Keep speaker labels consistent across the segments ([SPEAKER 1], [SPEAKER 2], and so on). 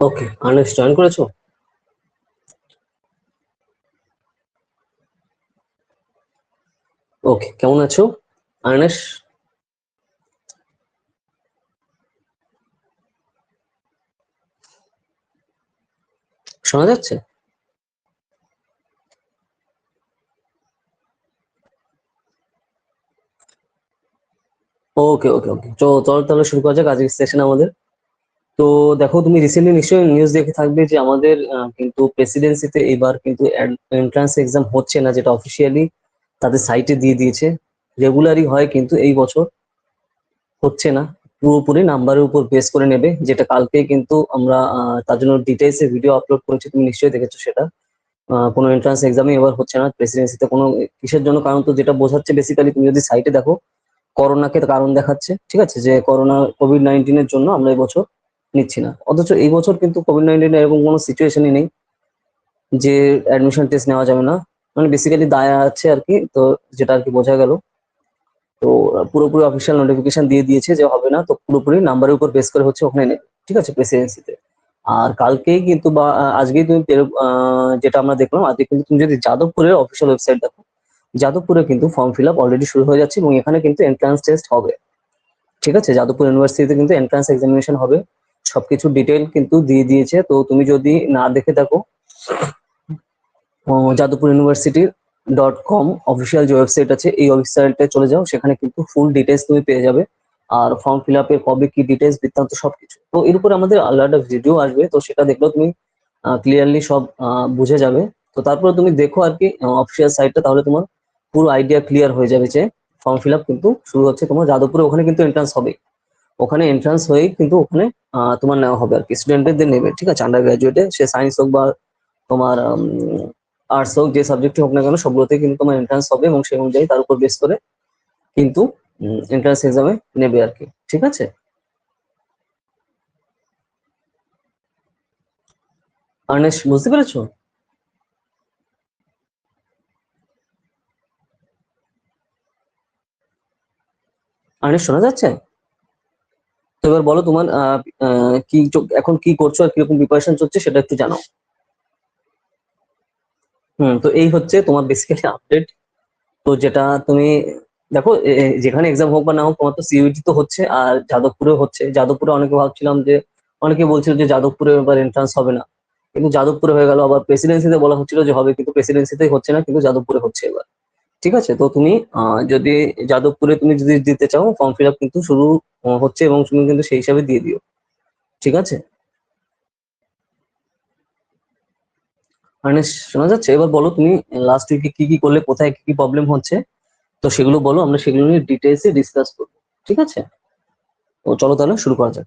[SPEAKER 1] ওকে, Ernest join করেছো? ওকে, কেমন আছো আর্নেস? শোনা যাচ্ছে? ওকে ওকে ওকে, চলো তাহলে শুরু করা যাক আজকের সেশন আমাদের। তো দেখো, তুমি রিসেন্টলি নিশ্চয়ই নিউজ দেখে থাকবে যে আমাদের কিন্তু প্রেসিডেন্সিতে এবার কিন্তু এন্ট্রান্স এক্সাম হচ্ছে না, যেটা অফিসিয়ালি তাদের সাইটে দিয়ে দিয়েছে। রেগুলারই হয়, কিন্তু এই বছর হচ্ছে না। পুরোপুরি নাম্বারের উপর বেস করে নেবে, যেটা কালকে কিন্তু আমরা তার জন্য ডিটেলসে ভিডিও আপলোড করেছি, তুমি নিশ্চয়ই দেখেছো সেটা। কোনো এন্ট্রান্স এক্সামে এবার হচ্ছে না প্রেসিডেন্সিতে কোনো। কিসের জন্য কারণ, তো যেটা বোঝাচ্ছে বেসিক্যালি, তুমি যদি সাইটে দেখো, করোনাকে কারণ দেখাচ্ছে, ঠিক আছে, যে করোনা কোভিড-19 জন্য আমরা এবছর নিচ্ছি না। অথচ এই বছর কিন্তু কোভিড-19 এরকম কোনো সিচুয়েশনই নেই যে অ্যাডমিশন টেস্ট নেওয়া যাবে না। মানে বেসিক্যালি দায়া আছে আর কি, তো যেটা আর কি বোঝা গেল। তো পুরোপুরি অফিসিয়াল নোটিফিকেশন দিয়ে দিয়েছে যে হবে না, তো পুরোপুরি নাম্বারের উপর বেস করে হচ্ছে ওখানে নেবে, ঠিক আছে, প্রেসিডেন্সিতে। আর কালকেই কিন্তু বা আজকেই তুমি যেটা আমরা দেখলাম, আজকে কিন্তু তুমি যদি যাদবপুরের অফিসিয়াল ওয়েবসাইট দেখো, যাদবপুরে কিন্তু ফর্ম ফিল আপ অলরেডি শুরু হয়ে যাচ্ছে, এবং এখানে কিন্তু এন্ট্রান্স টেস্ট হবে। ঠিক আছে, যাদবপুর ইউনিভার্সিটিতে কিন্তু এন্ট্রান্স এক্সামিনেশন হবে। সবকিছু ডিটেইল কিন্তু দিয়ে দিয়েছে। তো তুমি যদি না দেখে থাকো, যাদবপুর ইউনিভার্সিটি .com অফিসিয়াল যে ওয়েবসাইট আছে, এই ওয়েবসাইটে চলে যাও, সেখানে কিন্তু ফুল ডিটেলস তুমি পেয়ে যাবে। আর ফর্ম ফিল আপের কবে কি ডিটেলস বৃত্তান্ত সবকিছু, তো এর উপরে আমাদের আলাদা ভিডিও আসবে, তো সেটা দেখলেও তুমি ক্লিয়ারলি সব বুঝে যাবে। তো তারপরে তুমি দেখো আর কি অফিসিয়াল সাইটটা, তাহলে তোমার পুরো আইডিয়া ক্লিয়ার হয়ে যাবে যে ফর্ম ফিল আপ কিন্তু শুরু হচ্ছে তোমার যাদবপুরে। ওখানে কিন্তু এন্ট্রান্স হবে, ওখানে এন্ট্রান্স হয়েই কিন্তু ওখানে তোমার নেওয়া হবে আর কি, স্টুডেন্টদের নেবে, ঠিক আছে, আন্ডার গ্রাজুয়েটে, সে সায়েন্স হোক বা তোমার আর্টস হোক, যে সাবজেক্টে হোক না কেন, সবগুলোতে কিন্তু তোমার এন্ট্রান্স হবে, এবং সেই অনুযায়ী তার উপর বেস করে কিন্তু এন্ট্রান্স এক্সামে নেবে আর কি, ঠিক আছে। আর্নেশ, বুঝতে পেরেছো? আর্নেশ, শোনা যাচ্ছে? তো এবার বলো তোমার কি এখন কি করছো আর কিরকম প্রিপারেশন চলছে সেটা একটু জানাও। তো এই হচ্ছে তোমার বেসিক্যালি আপডেট। তো যেটা তুমি দেখো, যেখানে এক্সাম হোক বা না হোক, তোমার তো সিইউটি তো হচ্ছে, আর যাদবপুরে হচ্ছে। যাদবপুরে অনেকে ভাবছিলাম যে, অনেকে বলছিল যে যাদবপুরে এবার এন্ট্রান্স হবে না, কিন্তু যাদবপুরে হয়ে গেল। আবার প্রেসিডেন্সিতে বলা হচ্ছিল যে হবে, কিন্তু প্রেসিডেন্সিতেই হচ্ছে না, কিন্তু যাদবপুরে হচ্ছে এবার। ঠিক আছে, তো তুমি যদি যাদবপুরে তুমি যদি দিতে চাও, ফর্ম ফিল আপ কিন্তু শুরু হচ্ছে, এবং তুমি কিন্তু সেই হিসাবে দিয়ে দিও, ঠিক আছে। মানে শোনা যাচ্ছে? এবার বলো তুমি লাস্ট উইকে কি কি করলে, কোথায় কি কি প্রবলেম হচ্ছে, তো সেগুলো বলো, আমরা সেগুলো নিয়ে ডিটেলসে ডিসকাস করবো, ঠিক আছে। তো চলো তাহলে শুরু করা যাক।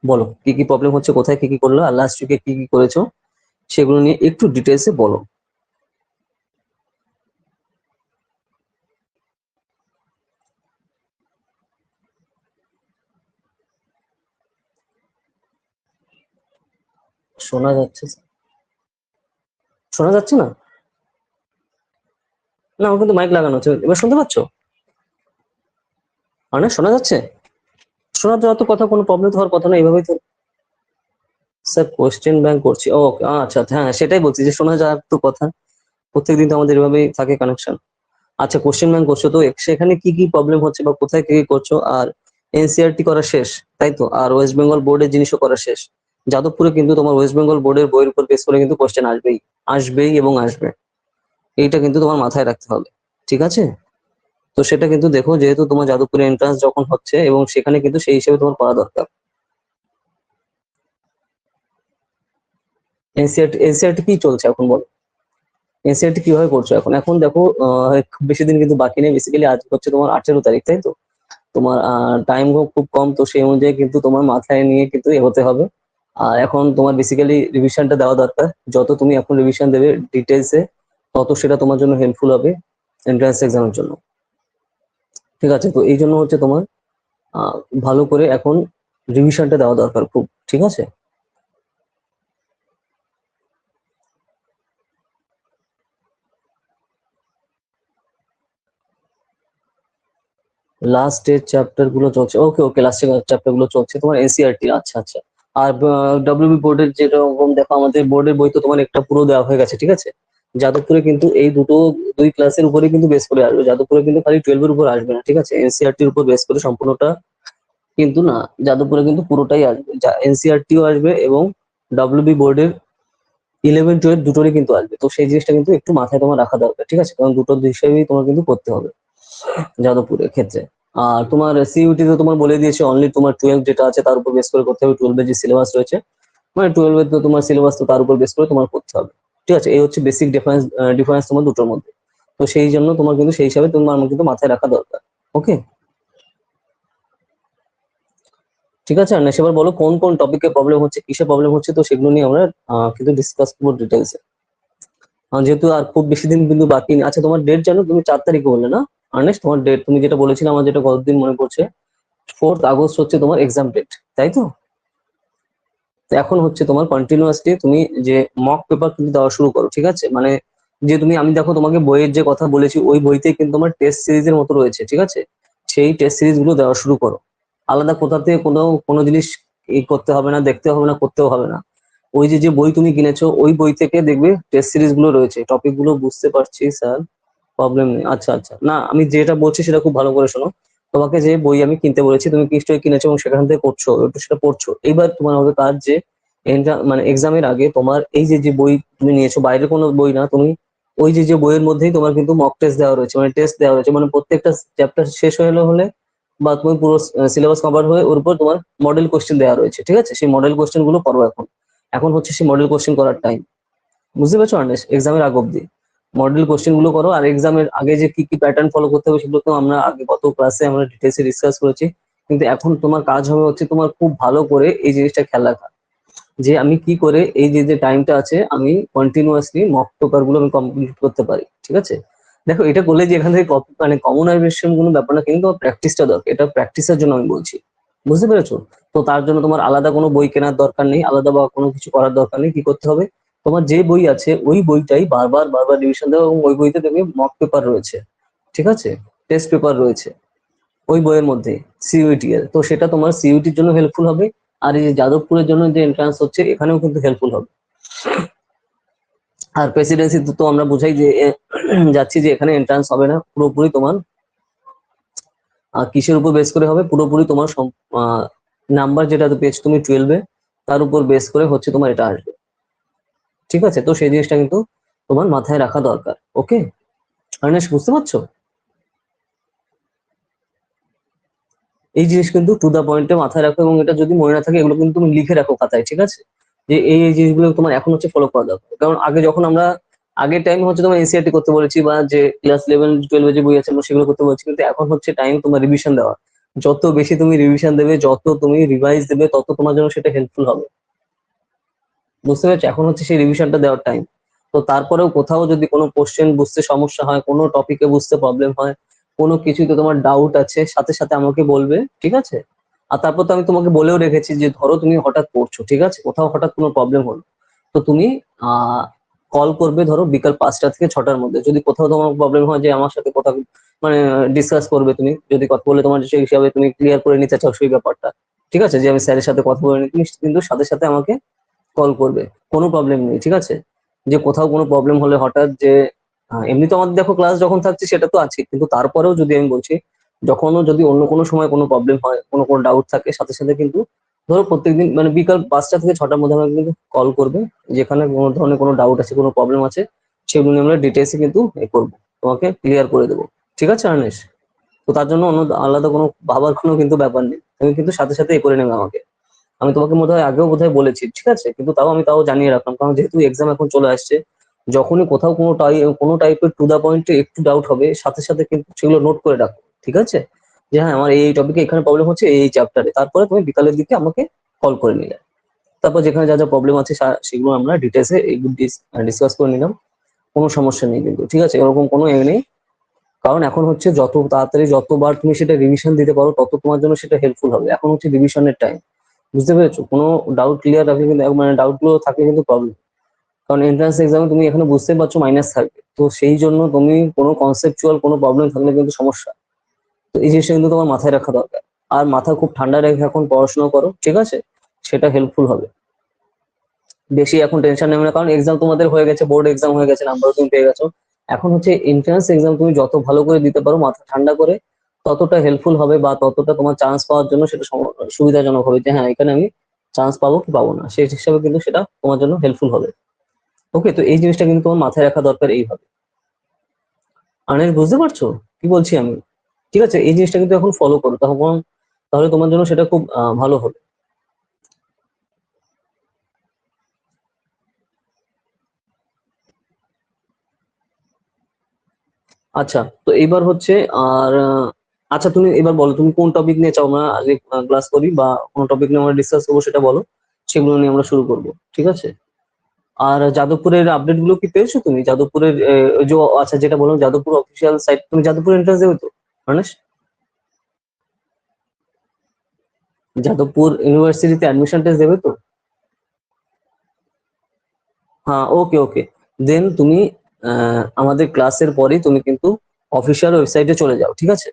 [SPEAKER 1] বলো কি কি প্রবলেম হচ্ছে, কোথায় কি কি করলো, আর লাস্ট উইকে কি কি করেছো, সেগুলো নিয়ে একটু ডিটেলসে বলো। শোনা যাচ্ছে? শোনা যাচ্ছে না? না, আমার কিন্তু মাইক লাগানো আছে, এবার শুনতে পাচ্ছ? মানে শোনা যাচ্ছে? শোনা যাওয়া তো কথা, কোনো প্রবলেম তো হওয়ার কথা না, এইভাবেই তো। স্যার কোয়েশ্চেন ব্যাংক করছি, ও আচ্ছা আচ্ছা, হ্যাঁ সেটাই বলছি যে শোনা যাওয়ার তো কথা, প্রত্যেকদিন তো আমাদের এভাবেই থাকে কানেকশন। আচ্ছা, কোশ্চেন ব্যাংক করছো তো, সেখানে কি কি প্রবলেম হচ্ছে বা কোথায় কি কি করছো, আর এনসিআরটি করা শেষ, তাই তো, আর ওয়েস্ট বেঙ্গল বোর্ডের জিনিসও করা শেষ। যাদবপুরে কিন্তু তোমার ওয়েস্ট বেঙ্গল বোর্ডের বইয়ের উপর বেস করে কিন্তু কোশ্চেন আসবেই, আসবেই এবং আসবে। এইটা কিন্তু তোমার মাথায় রাখতে হবে, ঠিক আছে। তো সেটা কিন্তু দেখো, যেহেতু তোমার যাদবপুরে এন্ট্রান্স যখন হচ্ছে, এবং সেখানে কিন্তু সেই হিসেবে তোমার করা দরকার। এনসিআরটি এনসিআরটি কি চলছে এখন বলো? এনসিআরটি কিভাবে করছো এখন? এখন দেখো, খুব বেশি দিন কিন্তু বাকি নেই, বেসিক্যালি আজ হচ্ছে তোমার 18 তারিখ, তাই তো। তোমার টাইম খুব কম, তো সেই অনুযায়ী কিন্তু তোমার মাথায় নিয়ে কিন্তু এগোতে হবে। আর এখন তোমার বেসিক্যালি রিভিশনটা দেওয়া দরকার। যত তুমি এখন রিভিশন দেবে ডিটেলসে, তত সেটা তোমার জন্য হেল্পফুল হবে এন্ট্রান্স এক্সামের জন্য, ঠিক আছে। তো এই জন্য হচ্ছে তোমার আহ, ভালো করে এখন রিভিশনটা দেওয়া দরকার খুব, ঠিক আছে। লাস্টের চ্যাপ্টার গুলো চলছে, ওকে ওকে, লাস্টের চ্যাপ্টার গুলো চলছে তোমার এনসিআরটি, আচ্ছা আচ্ছা। আর ডব্লিউবি বোর্ডের যেরকম দেখো, আমাদের বোর্ডের বই তো তোমার একটা পুরো দেওয়া হয়ে গেছে, ঠিক আছে। যাদবপুরে কিন্তু এই দুই ক্লাসের উপরে কিন্তু বেস করে আসবে, যাদবপুরে কিন্তু খালি 12 এর উপর আসবে না, ঠিক আছে, এনসিআরটির উপর বেস করে সম্পূর্ণটা কিন্তু না, যাদবপুরে কিন্তু পুরোটাই আসবে, যা এনসিআরটিও আসবে এবং ডব্লিউবি বোর্ডের 11 12 দুটোরই কিন্তু আসবে। তো সেই জিনিসটা কিন্তু একটু মাথায় তোমার রাখা দরকার, ঠিক আছে, কারণ দুটো বিষয়ই তোমার কিন্তু করতে হবে যাদবপুরের ক্ষেত্রে। আর তোমার সিইউটি তো তোমার বলে দিয়েছে, অনলি তোমার 12 যেটা আছে তার উপর বেস করে করতে হবে, 12 এর যে সিলেবাস রয়েছে, মানে 12 এর তো তোমার সিলেবাস তো তার উপর বেস করে তোমার করতে হবে, ঠিক আছে। এই হচ্ছে বেসিক ডিফারেন্স তোমার দুটোর মধ্যে। তো সেই জন্য তোমার কিন্তু সেই হিসাবে তোমার কিন্তু মাথায় রাখা দরকার। ওকে, ঠিক আছে। আর এবার বলো কোন কোন টপিকে প্রবলেম হচ্ছে, কিসে প্রবলেম হচ্ছে, তো সেগুলো নিয়ে আমরা কিন্তু ডিসকাস করবো ডিটেলসে। যেহেতু আর খুব বেশি দিন কিন্তু বাকি নেই। আচ্ছা, তোমার ডেট জানো? তুমি 4 তারিখে বললে না আর্নেস্ট? তোমার ডেট তুমি যেটা বলেছিলে, আমার যেটা গতদিন মনে পড়ছে, 4 আগস্ট হচ্ছে তোমার এক্সাম ডেট, তাই তো? তো এখন হচ্ছে তোমার কন্টিনিউয়াসলি তুমি যে মক পেপার কিন্তু দেওয়া শুরু করো, ঠিক আছে। মানে যে তুমি, আমি দেখো তোমাকে বইয়ের যে কথা বলেছি, ওই বইতে কিন্তু তোমার টেস্ট সিরিজের মতো রয়েছে, ঠিক আছে। সেই টেস্ট সিরিজ গুলো দেওয়া শুরু করো। আলাদা কোথা থেকে কোনো কোনো জিনিস করতে হবে না, দেখতে হবে না, করতেও হবে না। ওই যে যে বই তুমি কিনেছো, ওই বই থেকে দেখবে টেস্ট সিরিজ গুলো রয়েছে, টপিক গুলো বুঝতে পারছি স্যার, প্রবলেম নেই। আচ্ছা আচ্ছা, না আমি যেটা বলছি সেটা খুব ভালো করে শোনো। তোমাকে যে বই আমি কিনতে বলেছি, তুমি নিশ্চয়ই কিনেছো এবং সেখান থেকে পড়ছো, একটু সেটা পড়ছো। এইবার তোমার হবে কাজ যে মানে এক্সামের আগে তোমার এই যে যে বই তুমি নিয়েছো, বাইরের কোনো বই না, তুমি ওই যে যে বইয়ের মধ্যেই তোমার কিন্তু মক টেস্ট দেওয়া রয়েছে, মানে টেস্ট দেওয়া রয়েছে, মানে প্রত্যেকটা চ্যাপ্টার শেষ হয়ে হলে বা তুমি পুরো সিলেবাস কভার হয়ে ওর উপর তোমার মডেল কোশ্চেন দেওয়া রয়েছে, ঠিক আছে। সেই মডেল কোশ্চেন গুলো করো এখন। এখন হচ্ছে সেই মডেল কোশ্চেন করার টাইম, বুঝতে পারছো আর্নেস? এক্সামের আগ অব্দি মডেল কোশ্চেন গুলো করো। আর এক্সামের আগে যে কি কি প্যাটার্ন ফলো করতে হবে সেগুলো তো আমরা আগে গত ক্লাসে আমরা ডিটেলসে ডিসকাস করেছি। কিন্তু এখন তোমার কাজ হবে হচ্ছে তোমার খুব ভালো করে এই জিনিসটা খেয়াল রাখা, যে আমি কি করে এই যে যে টাইমটা আছে আমি কন্টিনিউয়াসলি মক পেপার গুলো আমি কমপ্লিট করতে পারি, ঠিক আছে। দেখো, এটা করলে যে এখান থেকে মানে কমনাইজেশন কোনো ব্যাপার না, কিন্তু প্র্যাকটিসটা দরকার, এটা প্র্যাকটিসের জন্য আমি বলছি, বুঝতে পেরেছো? তো তার জন্য তোমার আলাদা কোনো বই কেনার দরকার নেই, আলাদা বা কোনো কিছু করার দরকার নেই। কি করতে হবে, তোমার যে বই আছে ওই বইটাই বারবার বারবার রিভিশন দেওয়া, এবং ওই বইতে দেখবে মক পেপার রয়েছে, ঠিক আছে, টেস্ট পেপার রয়েছে ওই বইয়ের মধ্যে, সিইউটি এর। তো সেটা তোমার সিইউটির জন্য হেল্পফুল হবে। আর এই যে যাদবপুরের জন্য যে এন্ট্রান্স হচ্ছে, এখানেও কিন্তু হেল্পফুল হবে। আর প্রেসিডেন্সি তো আমরা বুঝাই যে যাচ্ছি যে এখানে এন্ট্রান্স হবে না, পুরোপুরি তোমার কিসের উপর বেস করে হবে, পুরোপুরি তোমার নাম্বার যেটা পেয়েছো তুমি 12-এ, তার উপর বেস করে হচ্ছে তোমার এটা আসবে, ঠিক আছে। তো সেই জিনিসটা কিন্তু তোমার মাথায় রাখা দরকার। ওকে অর্ণেশ, বুঝতে পারছো? এই জিনিস কিন্তু টু দা পয়েন্টে মাথায় রাখো, এবং এটা যদি মনে না থাকে এগুলো কিন্তু তুমি লিখে রাখো খাতায়, ঠিক আছে, যে এই এই জিনিসগুলো তোমার এখন হচ্ছে ফলো করা দরকার। কারণ আগে যখন আমরা আগের টাইম হচ্ছে তোমার এনসিআরটি করতে বলেছি, বা যে ক্লাস 11 12 যে বই আছে আমরা সেগুলো করতে বলছি, কিন্তু এখন হচ্ছে টাইম তোমার রিভিশন দেওয়া। যত বেশি তুমি রিভিশন দেবে, যত তুমি রিভাইজ দেবে, তত তোমার জন্য সেটা হেল্পফুল হবে, বুঝতে পেরেছো? এখন হচ্ছে সেই রিভিশনটা দেওয়ার টাইম। তো তারপরেও কোথাও যদি কোনো কোশ্চেন বুঝতে সমস্যা হয়, কোনো টপিকে বুঝতে প্রবলেম হয়, কোনো কিছুতে তোমার ডাউট আছে, সাথে সাথে আমাকে বলবে, ঠিক আছে। আর তারপর তো আমি তোমাকে বলেও রেখেছি যে ধরো তুমি হঠাৎ পড়ছো, ঠিক আছে, কোথাও হঠাৎ কোনো প্রবলেম হলো, তো তুমি কল করবে ধরো বিকাল 5টা থেকে 6টার মধ্যে। যদি কোথাও তোমার প্রবলেম হয়, যে আমার সাথে কথা মানে ডিসকাস করবে, তুমি যদি কথা বলে তোমার সেই হিসাবে তুমি ক্লিয়ার করে নিতে চাও সেই ব্যাপারটা, ঠিক আছে, যে আমি স্যারের সাথে কথা বলে নিই, তুমি কিন্তু সাথে সাথে আমাকে কল করবে, কোনো প্রবলেম নেই, ঠিক আছে। যে কোথাও কোনো প্রবলেম হলে হঠাৎ যে এমনি তো আমাদের দেখো ক্লাস যখন থাকছে সেটা তো আছে, কিন্তু তারপরেও যদি আমি বলছি, যখনও যদি অন্য কোনো সময় কোনো প্রবলেম হয়, কোনো কোনো ডাউট থাকে, সাথে সাথে কিন্তু ধরো প্রত্যেকদিন মানে বিকাল 5টা থেকে 6টার মধ্যে আমাকে কিন্তু কল করবে, যেখানে কোনো ধরনের কোনো ডাউট আছে, কোনো প্রবলেম আছে, সেগুলো নিয়ে আমরা ডিটেলসে কিন্তু করবো, তোমাকে ক্লিয়ার করে দেবো, ঠিক আছে আনিস? তো তার জন্য অন্য আলাদা কোনো ভাবার কোনো কিন্তু ব্যাপার নেই, তুমি কিন্তু সাথে সাথে করে নেবে আমাকে। আমি তোমাকে বোধহয় আগেও বোধহয় বলেছি, ঠিক আছে, কিন্তু তাও জানিয়ে রাখলাম, কারণ যেহেতু এক্সাম এখন চলে আসছে, যখনই কোথাও কোনো টাইপের টু দা পয়েন্টে একটু ডাউট হবে, সাথে সাথে কিন্তু সেগুলো নোট করে রাখো, ঠিক আছে, যে হ্যাঁ আমার এই টপিকে এখানে প্রবলেম হচ্ছে এই চ্যাপ্টারে, তারপরে তুমি বিকালের দিকে আমাকে কল করে নিলে, তারপর যেখানে যা যা প্রবলেম আছে সেগুলো আমরা ডিটেলসে ডিসকাস করে নিলাম, কোনো সমস্যা নেই কিন্তু, ঠিক আছে, এরকম কোনো নেই। কারণ এখন হচ্ছে যত তাড়াতাড়ি যতবার তুমি সেটা রিভিশন দিতে পারো, তত তোমার জন্য সেটা হেল্পফুল হবে। এখন হচ্ছে রিভিশনের টাইম, বুঝতে পেরেছো? কোনো ডাউট ক্লিয়ার রাখলে কিন্তু মানে ডাউট গুলো থাকলে কিন্তু প্রবলেম, কারণ এন্ট্রান্স এক্সামে তুমি এখানে বুঝতে পারছো মাইনাস থাকবে, তো সেই জন্য তুমি কোনো কনসেপচুয়াল কোনো প্রবলেম থাকলে কিন্তু সমস্যা। তো এই জিনিসটা কিন্তু তোমার মাথায় রাখা দরকার। আর মাথা খুব ঠান্ডা রেখে এখন পড়াশোনা করো, ঠিক আছে। সেটা হেল্পফুল হবে। বেশি এখন টেনশন নেবে না, কারণ এক্সাম তোমাদের হয়ে গেছে, বোর্ড এক্সাম হয়ে গেছে, নাম্বারও তুমি পেয়ে গেছো। এখন হচ্ছে এন্ট্রান্স এক্সাম তুমি যত ভালো করে দিতে পারো মাথা ঠান্ডা করে, ততটা হেল্পফুল হবে, বা ততটা তোমার চান্স পাওয়ার জন্য সেটা সুবিধাজনক হবে, যে হ্যাঁ এখানে আমি চান্স পাবো কি পাবো না, সেই হিসাবে কিন্তু সেটা তোমার জন্য হেল্পফুল হবে। ওকে, তো এই জিনিসটা কিন্তু তোমার মাথায় রাখা দরকার এইভাবে। আনিস, বুঝতে পারছো কি বলছি আমি? ঠিক আছে, এই জিনিসটা কিন্তু এখন ফলো করো, তখন তাহলে তোমার জন্য সেটা খুব ভালো হবে। আচ্ছা, তো এইবার হচ্ছে আর আচ্ছা তুমি এবার বলো, তুমি কোন টপিক নিয়ে চাও আমরা আগে ক্লাস করি, বা কোন টপিক নিয়ে আমরা ডিসকাস করবো সেটা বলো, সেগুলো নিয়ে আমরা শুরু করব। ঠিক আছে? আর যাদবপুরের আপডেট গুলো কি পেয়েছো তুমি? যাদবপুরের ওই যে আচ্ছা, যেটা বললাম যাদবপুর অফিসিয়াল সাইট, তুমি যাদবপুর এন্ট্রান্স দেবে তো মানে? যাদবপুর ইউনিভার্সিটিতে অ্যাডমিশন টেস্ট দেবে তো? হ্যাঁ, ওকে ওকে। দেন তুমি আমাদের ক্লাসের পরেই তুমি কিন্তু অফিসিয়াল ওয়েবসাইটে চলে যাও, ঠিক আছে?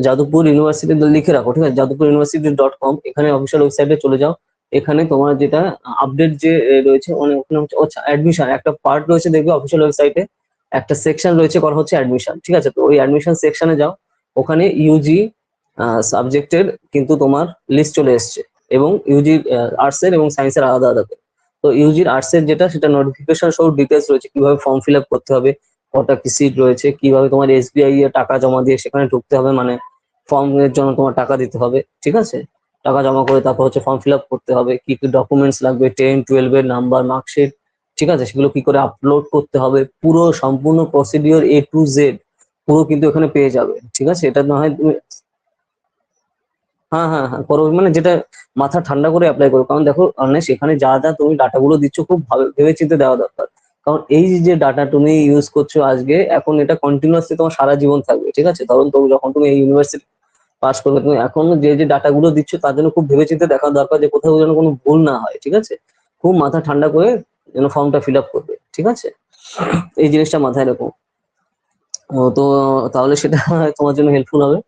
[SPEAKER 1] যাদবপুর ইউনিভার্সিটি লিখে রাখো, ঠিক আছে? যাদবপুর ইউনিভার্সিটি.com, এখানে অফিসিয়াল ওয়েবসাইটে চলে যাও। এখানে তোমার যেটা আপডেট যে রয়েছে, অনেক ওখানে হচ্ছে আচ্ছা অ্যাডমিশন একটা পার্ট রয়েছে, দেখবে অফিসিয়াল ওয়েবসাইটে একটা সেকশন রয়েছে করা হচ্ছে অ্যাডমিশন, ঠিক আছে? তো ওই অ্যাডমিশন সেকশনে যাও, ওখানে ইউজি সাবজেক্টের কিন্তু তোমার লিস্ট চলে এসছে, এবং ইউজি আর্টস এর এবং সায়েন্সের আলাদা আলাদা করে। তো ইউজির আর্টস এর যেটা, সেটা নোটিফিকেশন সহ ডিটেলস রয়েছে, কিভাবে ফর্ম ফিল আপ করতে হবে, কটা কি সিট রয়েছে, কিভাবে তোমার এসবিআই এ টাকা জমা দিয়ে সেখানে ঢুকতে হবে, মানে ফর্ম এর জন্য তোমার টাকা দিতে হবে, ঠিক আছে? টাকা জমা করে তারপর হচ্ছে ফর্ম ফিল আপ করতে হবে, কি কি ডকুমেন্টস লাগবে, 10, 12 এর নাম্বার, মার্কশিট, ঠিক আছে? সেগুলো কি করে আপলোড করতে হবে, পুরো সম্পূর্ণ প্রসিডিওর A to Z পুরো কিন্তু এখানে পেয়ে যাবে, ঠিক আছে? এটা না হয় তুমি, হ্যাঁ হ্যাঁ হ্যাঁ করো, মানে যেটা মাথা ঠান্ডা করে অ্যাপ্লাই করো, কারণ দেখো অনেক সেখানে যা যা তুমি ডাটাগুলো দিচ্ছ খুব ভালো ভেবে চিন্তে দেওয়া দরকার। কারণ এই যে ডাটা তুমি ইউজ করছো আজকে, এখন এটা কন্টিনিউয়াসলি তোমার সারা জীবন থাকবে, ঠিক আছে? ধরুন তুমি যখন তুমি এই ইউনিভার্সিটি পাস করবে, তুমি এখন যে যে ডাটাগুলো দিচ্ছ তার জন্য খুব ভেবেচিন্তে দেখা দরকার, যে কোথাও যেন কোনো ভুল না হয়, ঠিক আছে? খুব মাথা ঠান্ডা করে যেন ফর্মটা ফিল আপ করবে, ঠিক আছে? এই জিনিসটা মাথায় রাখো। তো তাহলে সেটা তোমার জন্য হেল্পফুল হবে।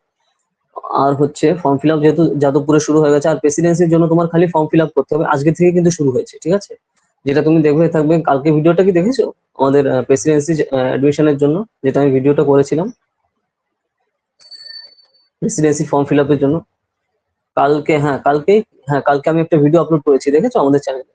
[SPEAKER 1] আর হচ্ছে ফর্ম ফিল আপ যেহেতু যাদবপুরে শুরু হয়ে গেছে, আর প্রেসিডেন্সির জন্য তোমার খালি ফর্ম ফিল আপ করতে হবে, আজকে থেকে কিন্তু শুরু হয়েছে, ঠিক আছে? যেটা তুমি দেখবে থাকবে, কালকে ভিডিওটা কি দেখেছো আমাদের প্রেসিডেন্সি অ্যাডমিশনের জন্য, যেটা আমি ভিডিওটা করেছিলাম প্রেসিডেন্সি ফর্ম ফিল আপের জন্য? কালকে, হ্যাঁ কালকে, হ্যাঁ কালকে আমি একটা ভিডিও আপলোড করেছি, দেখেছো আমাদের চ্যানেলে?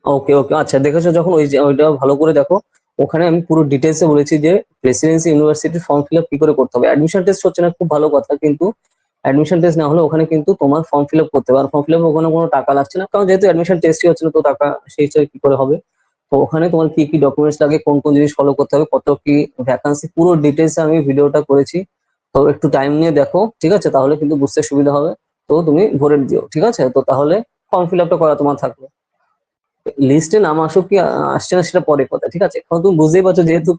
[SPEAKER 1] ওকে ওকে, আচ্ছা দেখেছো যখন, ওই যে ওইটা ভালো করে দেখো, ওখানে আমি পুরো ডিটেলসে বলেছি যে প্রেসিডেন্সি ইউনিভার্সিটির ফর্ম ফিল আপ কি করে করতে হবে। অ্যাডমিশন টেস্ট হচ্ছে না, খুব ভালো কথা, কিন্তু অ্যাডমিশন টেস্ট না হলে ওখানে কিন্তু তোমার ফর্ম ফিল আপ করতে হবে, আর ফর্ম ফিল আপ ওখানে কোনো টাকা লাগছে না, কারণ যেহেতু অ্যাডমিশন টেস্টই হচ্ছে না, তো টাকা সেই হিসেবে কি করে হবে? তো ওখানে তোমার কি কি ডকুমেন্টস লাগে, কোন কোন জিনিস ফলো করতে হবে, কত কি ভ্যাকান্সি, পুরো ডিটেলস আমি ভিডিওটা করেছি। তো একটু টাইম নিয়ে দেখো, ঠিক আছে? তাহলে কিন্তু বুঝতে সুবিধা হবে। তো তুমি ভরে দিও, ঠিক আছে? তো তাহলে ফর্ম ফিল আপটা করা তোমার থাকলো। লিস্টে নাম আসুক কি আসছে না সেটা পরে কথা, ঠিক আছে? এখন তুমি বুঝতেই পারছো, যেহেতু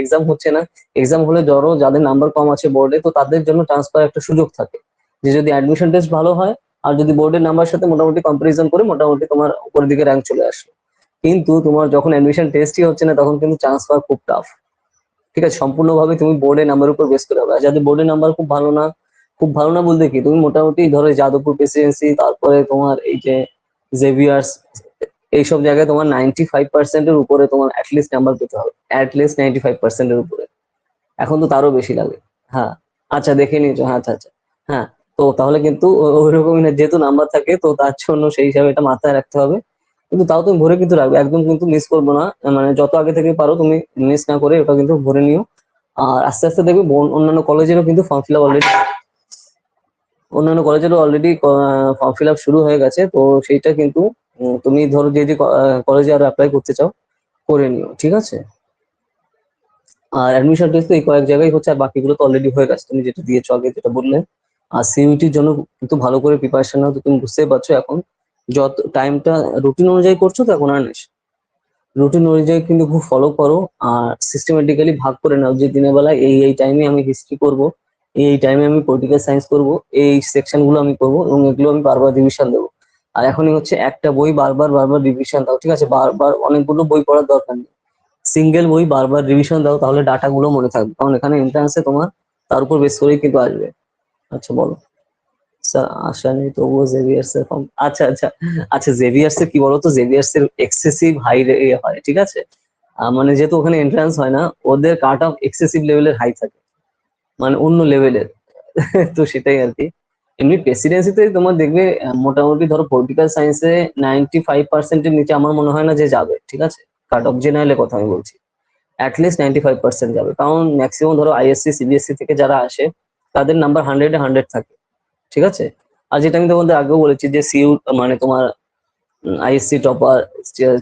[SPEAKER 1] এক্সাম হচ্ছে না, এক্সাম হলে ধরো যাদের নাম্বার কম আছে বোর্ডে, তো তাদের জন্য ট্রান্সফার একটা সুযোগ থাকে, যে যদি অ্যাডমিশন টেস্ট ভালো হয়, আর যদি বোর্ডের নাম্বার সাথে মোটামুটি কম্পারিজন করে মোটামুটি তোমার উপরের দিকে র্যাঙ্ক চলে আসে। কিন্তু তোমার যখন অ্যাডমিশন টেস্টই হচ্ছে না, তখন কিন্তু চান্স পাওয়া খুব টাফ, ঠিক আছে? সম্পূর্ণভাবে তুমি বোর্ডের নাম্বার উপর বেস করে হবে, আর যাদের বোর্ডের নাম্বার খুব ভালো না, খুব ভালো না বলতে কি, তুমি মোটামুটি ধরো যাদবপুর প্রেসিডেন্সি, তারপরে তোমার এই যে জেভিয়ার্স, এইসব জায়গায় তোমার 95%-এর উপরে তোমার অ্যাটলিস্ট নাম্বার পেতে হবে, অ্যাটলিস্ট 95%-এর উপরে। এখন তো তারও বেশি লাগে। হ্যাঁ, আচ্ছা দেখে নিয়েছো, হ্যাঁ আচ্ছা আচ্ছা। হ্যাঁ, তো তাহলে কিন্তু ওইরকমই না, যেহেতু নাম্বার থাকে তো তার জন্য সেই হিসাবে এটা মাথায় রাখতে হবে। কিন্তু তাও তুমি ভরে কিন্তু রাখবে, একদম কিন্তু মিস করবো না, মানে যত আগে থেকে পারো তুমি মিস না করে ওটা কিন্তু ভরে নিও। আর আস্তে আস্তে দেখবে অন্যান্য কলেজেরও কিন্তু ফর্ম ফিল আপ অলরেডি, অন্যান্য কলেজেরও অলরেডি ফর্ম ফিল আপ শুরু হয়ে গেছে, তো সেইটা কিন্তু তুমি ধরো যে যে কলেজে আরো অ্যাপ্লাই করতে চাও করে নিও, ঠিক আছে? আর অ্যাডমিশন টেস্ট তো এই কয়েক জায়গায় হচ্ছে, আর বাকিগুলো তো অলরেডি হয়ে গেছে, তুমি যেটা দিয়েছো আগে যেটা বললে। আর সিইউটির জন্য কিন্তু ভালো করে প্রিপারেশন নাও, তো তুমি বুঝতেই পারছো এখন যত টাইমটা রুটিন অনুযায়ী করছো, তো এখন আর রুটিন অনুযায়ী কিন্তু খুব ফলো করো, আর সিস্টেমেটিক্যালি ভাগ করে নাও, যে দিনের বেলায় এই টাইমে আমি হিস্ট্রি করব, এই টাইমে আমি পলিটিক্যাল সায়েন্স করব, এই সেকশন গুলো আমি করবো, এবং এগুলো আমি বারবার রিভিশন দেবো। আর এখনই হচ্ছে একটা বই বারবার বারবার রিভিশন দাও, ঠিক আছে? বারবার অনেকগুলো বই পড়ার দরকার নেই, সিঙ্গেল বই বারবার রিভিশন দাও, তাহলে ডাটা গুলো মনে থাকবে, কারণ এখানে এন্ট্রান্সে তোমার তার উপর বেস করেই কিন্তু আসবে। আচ্ছা বলো। স্যার আশা নেই তবুও জেভিয়ার্স এর ফর্ম, আচ্ছা আচ্ছা। আচ্ছা জেভিয়ার্স এর কি বলতো, জেভিয়ার্স এর এক্সেসিভ হাই হয়, ঠিক আছে। মানে যেহেতু ওখানে এন্ট্রান্স হয় না, ওদের কাট অফ এক্সেসিভ লেভেলের হাই থাকে, মানে অন্য লেভেলের। তো সেটাই আর কি। এমনি প্রেসিডেন্সিতে তোমার দেখবে মোটামুটি ধরো পলিটিক্যাল সায়েন্সে 95%-এর নিচে আমার মনে হয় না যে যাবে, ঠিক আছে। কাট অফ জেনারেলের কথা আমি বলছি, অ্যাটলিস্ট 95% যাবে, কারণ ম্যাক্সিমাম ধরো আইএসসি সিবিএসসি থেকে যারা আসে তাদের নাম্বার 100-এ 100 থাকে, ঠিক আছে। আর যেটা আমি তোমাদের আগেও বলেছি যে সিইউ মানে তোমার আইএসসি টপার,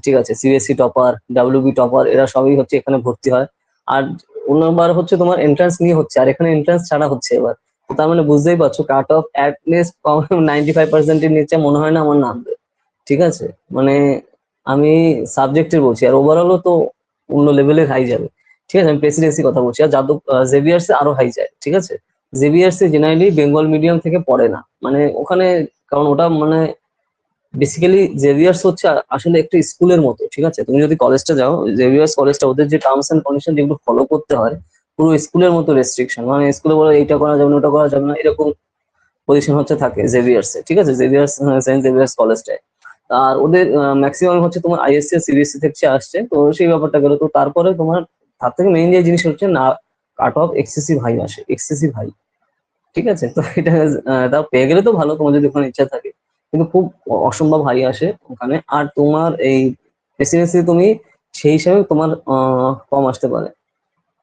[SPEAKER 1] ঠিক আছে, সিবিএসসি টপার, ডাব্লিউবি টপার, এরা সবই হচ্ছে এখানে ভর্তি হয়। আর অন্যবার হচ্ছে তোমার এন্ট্রান্স নিয়ে হচ্ছে, আর এখানে এন্ট্রান্স ছাড়া হচ্ছে এবার। তো তার মানে বুঝতেই পারছো কাট অফ অ্যাটলিস্ট 95%-এর নিচে মনে হয় না আমার নামবে, ঠিক আছে। মানে আমি সাবজেক্টের বলছি, আর ওভারঅলও তো অন্য লেভেলের হাই যাবে, ঠিক আছে। আমি প্রেসিডেন্সি কথা বলছি, আর যাদব জেভিয়ার্স আরো হাই যায়, ঠিক আছে। জেভিয়ার্স জেনারেলি বেঙ্গল মিডিয়াম থেকে পড়ে না, মানে ওখানে, কারণ ওটা মানে বেসিক্যালি জেভিয়ার্স হচ্ছে আসলে একটা স্কুলের মতো, ঠিক আছে। তুমি যদি কলেজটা যাও, জেভিয়ার্স কলেজটা, ওদের যে টার্মস এন্ড কন্ডিশন যেগুলো ফলো করতে হয়, পুরো স্কুলের মতো রেস্ট্রিকশন, মানে স্কুলে বলে এইটা করা যাবে না, ওটা করা যাবে না, এরকম পজিশন হচ্ছে থাকে জেভিয়ার্স এ, ঠিক আছে, জেভিয়ার্স সেন্ট জেভিয়ার্স কলেজটায়। আর ওদের ম্যাক্সিমাম হচ্ছে তোমার আইএসসি সিবিএসসি থেকে আসছে, তো সেই ব্যাপারটা গেলো। তো তারপরে তোমার তার থেকে মেইন যে জিনিস হচ্ছে না, কাট অফ এক্সেসিভ হাই আসে, এক্সেসিভ হাই, ঠিক আছে। তো এটা তাও পেয়ে গেলে তো ভালো, তোমার যদি ওখানে ইচ্ছা থাকে, কিন্তু খুব অসম্ভব হাই আসে ওখানে। আর তোমার এই প্রেসিডেন্সি তুমি সেই হিসাবে তোমার কম আসতে পারে,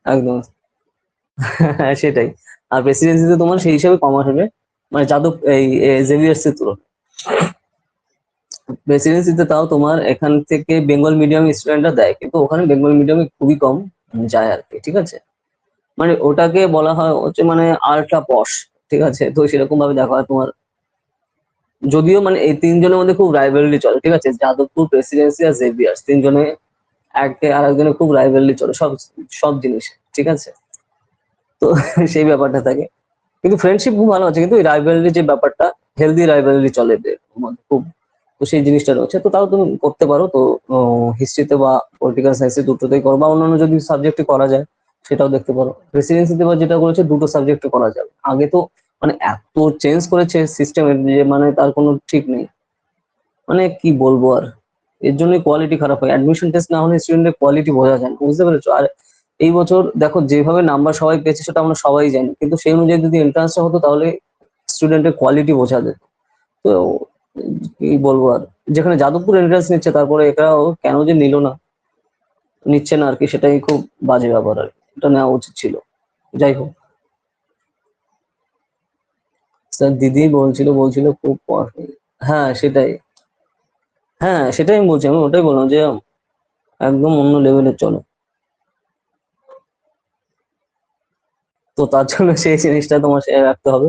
[SPEAKER 1] একদম। হ্যাঁ, সেটাই। আর প্রেসিডেন্সিতে তোমার সেই হিসাবে কম আসবে, মানে যাদব এই জেভিয়ার্স এর তুলনায়। প্রেসিডেন্সিতে তাও তোমার এখান থেকে বেঙ্গল মিডিয়াম স্টুডেন্টরা দেয়, কিন্তু ওখানে বেঙ্গল মিডিয়ামে খুবই কম যায় আর কি, ঠিক আছে। মানে ওটাকে বলা হয় হচ্ছে মানে আল্ট্রা পশ, ঠিক আছে। তো সেরকম ভাবে দেখা হয় তোমার, যদিও মানে এই তিনজনের মধ্যে খুব রাইভালরি চলে, ঠিক আছে, যাদবপুর, প্রেসিডেন্সি আর জেভিয়ার্স, তিনজনে একে আরেকজনের খুব রাইভালরি চলে সব সব জিনিসে, ঠিক আছে। তো সেই ব্যাপারটা থাকে, কিন্তু ফ্রেন্ডশিপ খুব ভালো আছে, কিন্তু এই রাইভালরি যে ব্যাপারটা, হেলদি রাইভালরি চলে এদের মধ্যে খুব। তো সেই জিনিসটা রয়েছে, তো তাও তুমি করতে পারো। তো হিস্ট্রিতে বা পলিটিক্যাল সায়েন্সে দুটোতেই করো, বা অন্যান্য যদি সাবজেক্টে করা যায় সেটাও দেখতে পারো। প্রেসিডেন্সিতে বা যেটা করেছে দুটো সাবজেক্টে করা যাবে। আগে তো মানে এত চেঞ্জ করেছে সিস্টেমের যে মানে তার কোনো ঠিক নেই, মানে কি বলবো আর। এর জন্য কোয়ালিটি খারাপ হয়, অ্যাডমিশন টেস্ট না হলে স্টুডেন্টের কোয়ালিটি বোঝা যায় না, বুঝতে পেরেছো। আর এই বছর দেখো যেভাবে নাম্বার সবাই পেয়েছে সেটা আমরা সবাই জানি, কিন্তু সেই অনুযায়ী যদি এন্ট্রান্সটা হতো তাহলে স্টুডেন্টের কোয়ালিটি বোঝা যেত। তো কি বলবো আর, যেখানে যাদবপুর এন্ট্রান্স নিচ্ছে তারপরে এটাও কেন যে নিল না, নিচ্ছে না আর কি, সেটাই খুব বাজে ব্যাপার আর কি। এটা নেওয়া উচিত ছিল। যাই হোক, স্যার দিদি বলছিল খুব হ্যাঁ সেটাই। হ্যাঁ সেটাই আমি বলছি, আমি ওটাই বললাম যে একদম অন্য লেভেলের চলে। তো তার জন্য সেই জিনিসটা তোমার সে রাখতে হবে।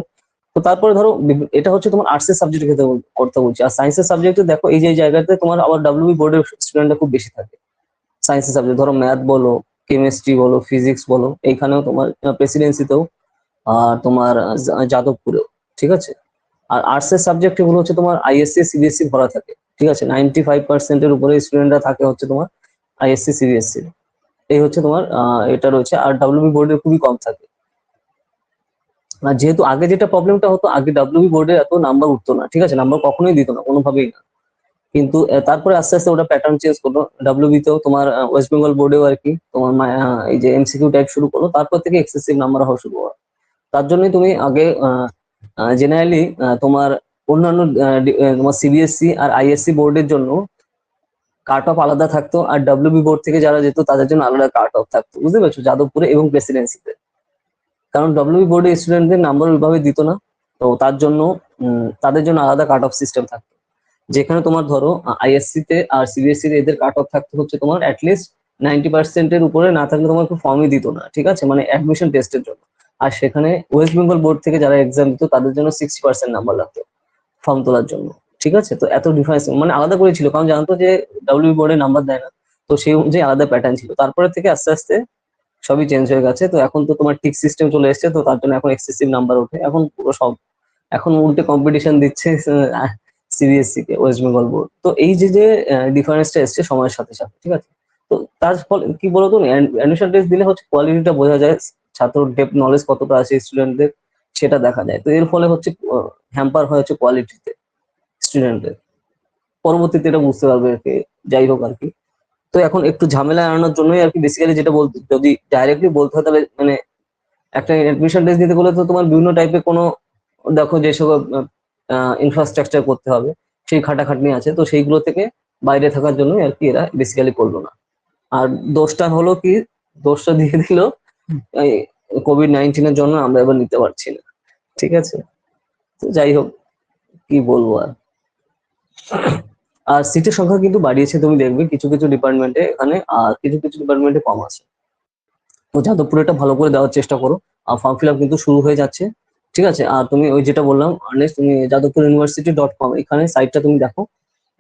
[SPEAKER 1] তো তারপরে ধরো এটা হচ্ছে তোমার আর্টসের সাবজেক্ট ক্ষেত্রে করতে বলছি, আর সায়েন্সের সাবজেক্টে দেখো এই যে জায়গাতে তোমার আবার ডাব্লিউবি বোর্ডের স্টুডেন্টরা খুব বেশি থাকে। সায়েন্সের সাবজেক্ট ধরো ম্যাথ বলো, কেমিস্ট্রি বলো, ফিজিক্স বলো, এইখানেও তোমার প্রেসিডেন্সিতেও, আর তোমার যাদবপুরেও, ঠিক আছে। আর আর্টসের সাবজেক্ট গুলো হচ্ছে তোমার আইএসসি সিবিএসসি ভরা থাকে, ঠিক আছে। 95%-এর উপরে স্টুডেন্টরা থাকে হচ্ছে তোমার আইএসসি সিবিএসসি, এই হচ্ছে তোমার এটা রয়েছে। আর ডাব্লিউবি বোর্ডের খুবই কম থাকে। আর যেহেতু আগে যেটা প্রবলেমটা হতো, আগে ডাব্লিউবি বোর্ডে এত নাম্বার উঠতো না, ঠিক আছে, নাম্বার কখনোই দিত না কোনোভাবেই না। কিন্তু তারপরে আস্তে আস্তে ওটা প্যাটার্ন চেঞ্জ করলো, ডাব্লিউবি তেও তোমার ওয়েস্ট বেঙ্গল বোর্ডেও আর কি তোমার এই যে এমসিকিউ টাইপ শুরু করলো, তারপর থেকে এক্সেসিভ নাম্বার হওয়া শুরু হয়। তার জন্যই তুমি আগে জেনারেলি তোমার অন্যান্য তোমার সিবিএসসি আর আইএসসি বোর্ডের জন্য কাট অফ আলাদা থাকতো, আর ডাব্লিউবি বোর্ড থেকে যারা যেত তাদের জন্য আলাদা কাট অফ থাকতো, বুঝতে পারছো, যাদবপুরে এবং প্রেসিডেন্সিতে। কারণ ডব্লিউবি বোর্ডে স্টুডেন্টদের নাম্বার ওইভাবে দিত না, তো তার জন্য তাদের জন্য আলাদা কাট অফ সিস্টেম থাকতো। যেখানে তোমার ধরো আইএসসি তে আর সিবিএসসি তে এদের কাট অফ থাকতে হচ্ছে তোমার অ্যাটলিস্ট 90%-এর উপরে না থাকলে তোমার ফর্মই দিত না, ঠিক আছে, মানে অ্যাডমিশন টেস্টের জন্য। আর সেখানে ওয়েস্ট বেঙ্গল বোর্ড থেকে যারা এক্সাম দিত তাদের জন্য 60% নাম্বার লাগতো ফর্ম তোলার জন্য, ঠিক আছে। তো এত ডিফারেন্স মানে আলাদা করেছিল, কারণ জানতো যে ডাব্লিউবি বোর্ডে নাম্বার দেয় না। তো সেই অনুযায়ী আলাদা প্যাটার্ন ছিল, তারপরে থেকে আস্তে আস্তে সবই চেঞ্জ হয়ে গেছে। তো এখন তো তোমার টিক সিস্টেম চলে এসেছে, তো তার জন্য এখন এক্সেসিভ নাম্বার ওঠে এখন পুরো সব। এখন উল্টে কম্পিটিশন দিচ্ছে সিবিএসসি কে ওয়েস্ট বেঙ্গল বোর্ড। তো এই যে যে ডিফারেন্সটা এসছে সময়ের সাথে সাথে, ঠিক আছে। তো তার ফলে কি বলতো, অ্যাডমিশন টেস্ট দিলে হচ্ছে কোয়ালিটিটা বোঝা যায়, ছাত্র ডেপথ নলেজ কতটা আছে স্টুডেন্টদের সেটা দেখা যায়। তো এর ফলে হচ্ছে হ্যাম্পার হয় হচ্ছে কোয়ালিটিতে স্টুডেন্টের, পরবর্তীতে এটা বুঝতে পারবে আর কি। যাই হোক আর কি। তো এখন একটু ঝামেলা এড়ানোর জন্যই আর কি বেসিক্যালি যেটা বলতে, যদি ডাইরেক্টলি বলতে হয় তাহলে মানে একটা অ্যাডমিশন টেস্ট দিতে গেলে তো তোমার বিভিন্ন টাইপের কোনো, দেখো যেসব ইনফ্রাস্ট্রাকচার করতে হবে সেই খাটাখাটনি আছে, তো সেইগুলো থেকে বাইরে থাকার জন্য আর কি এরা বেসিক্যালি করলো না। আর দোষটা হলো কি, দোষটা দিয়ে দিল এই কোভিড-19 জন্য আমরা এবার নিতে পারছি না। ঠিক আছে, তো যাই হোক, কি বলবো আর। আর সিটের সংখ্যা কিন্তু বাড়িয়েছে, তুমি দেখবে কিছু কিছু ডিপার্টমেন্টে এখানে, আর কিছু কিছু ডিপার্টমেন্টে কম আছে। তো যাদবপুরে এটা ভালো করে দেওয়ার চেষ্টা করো। আর ফর্ম ফিল আপ কিন্তু শুরু হয়ে যাচ্ছে। ঠিক আছে, আর তুমি ওই যেটা বললাম আর্নেস্ট, তুমি যাদবপুর এখানে সাইটটা তুমি দেখো,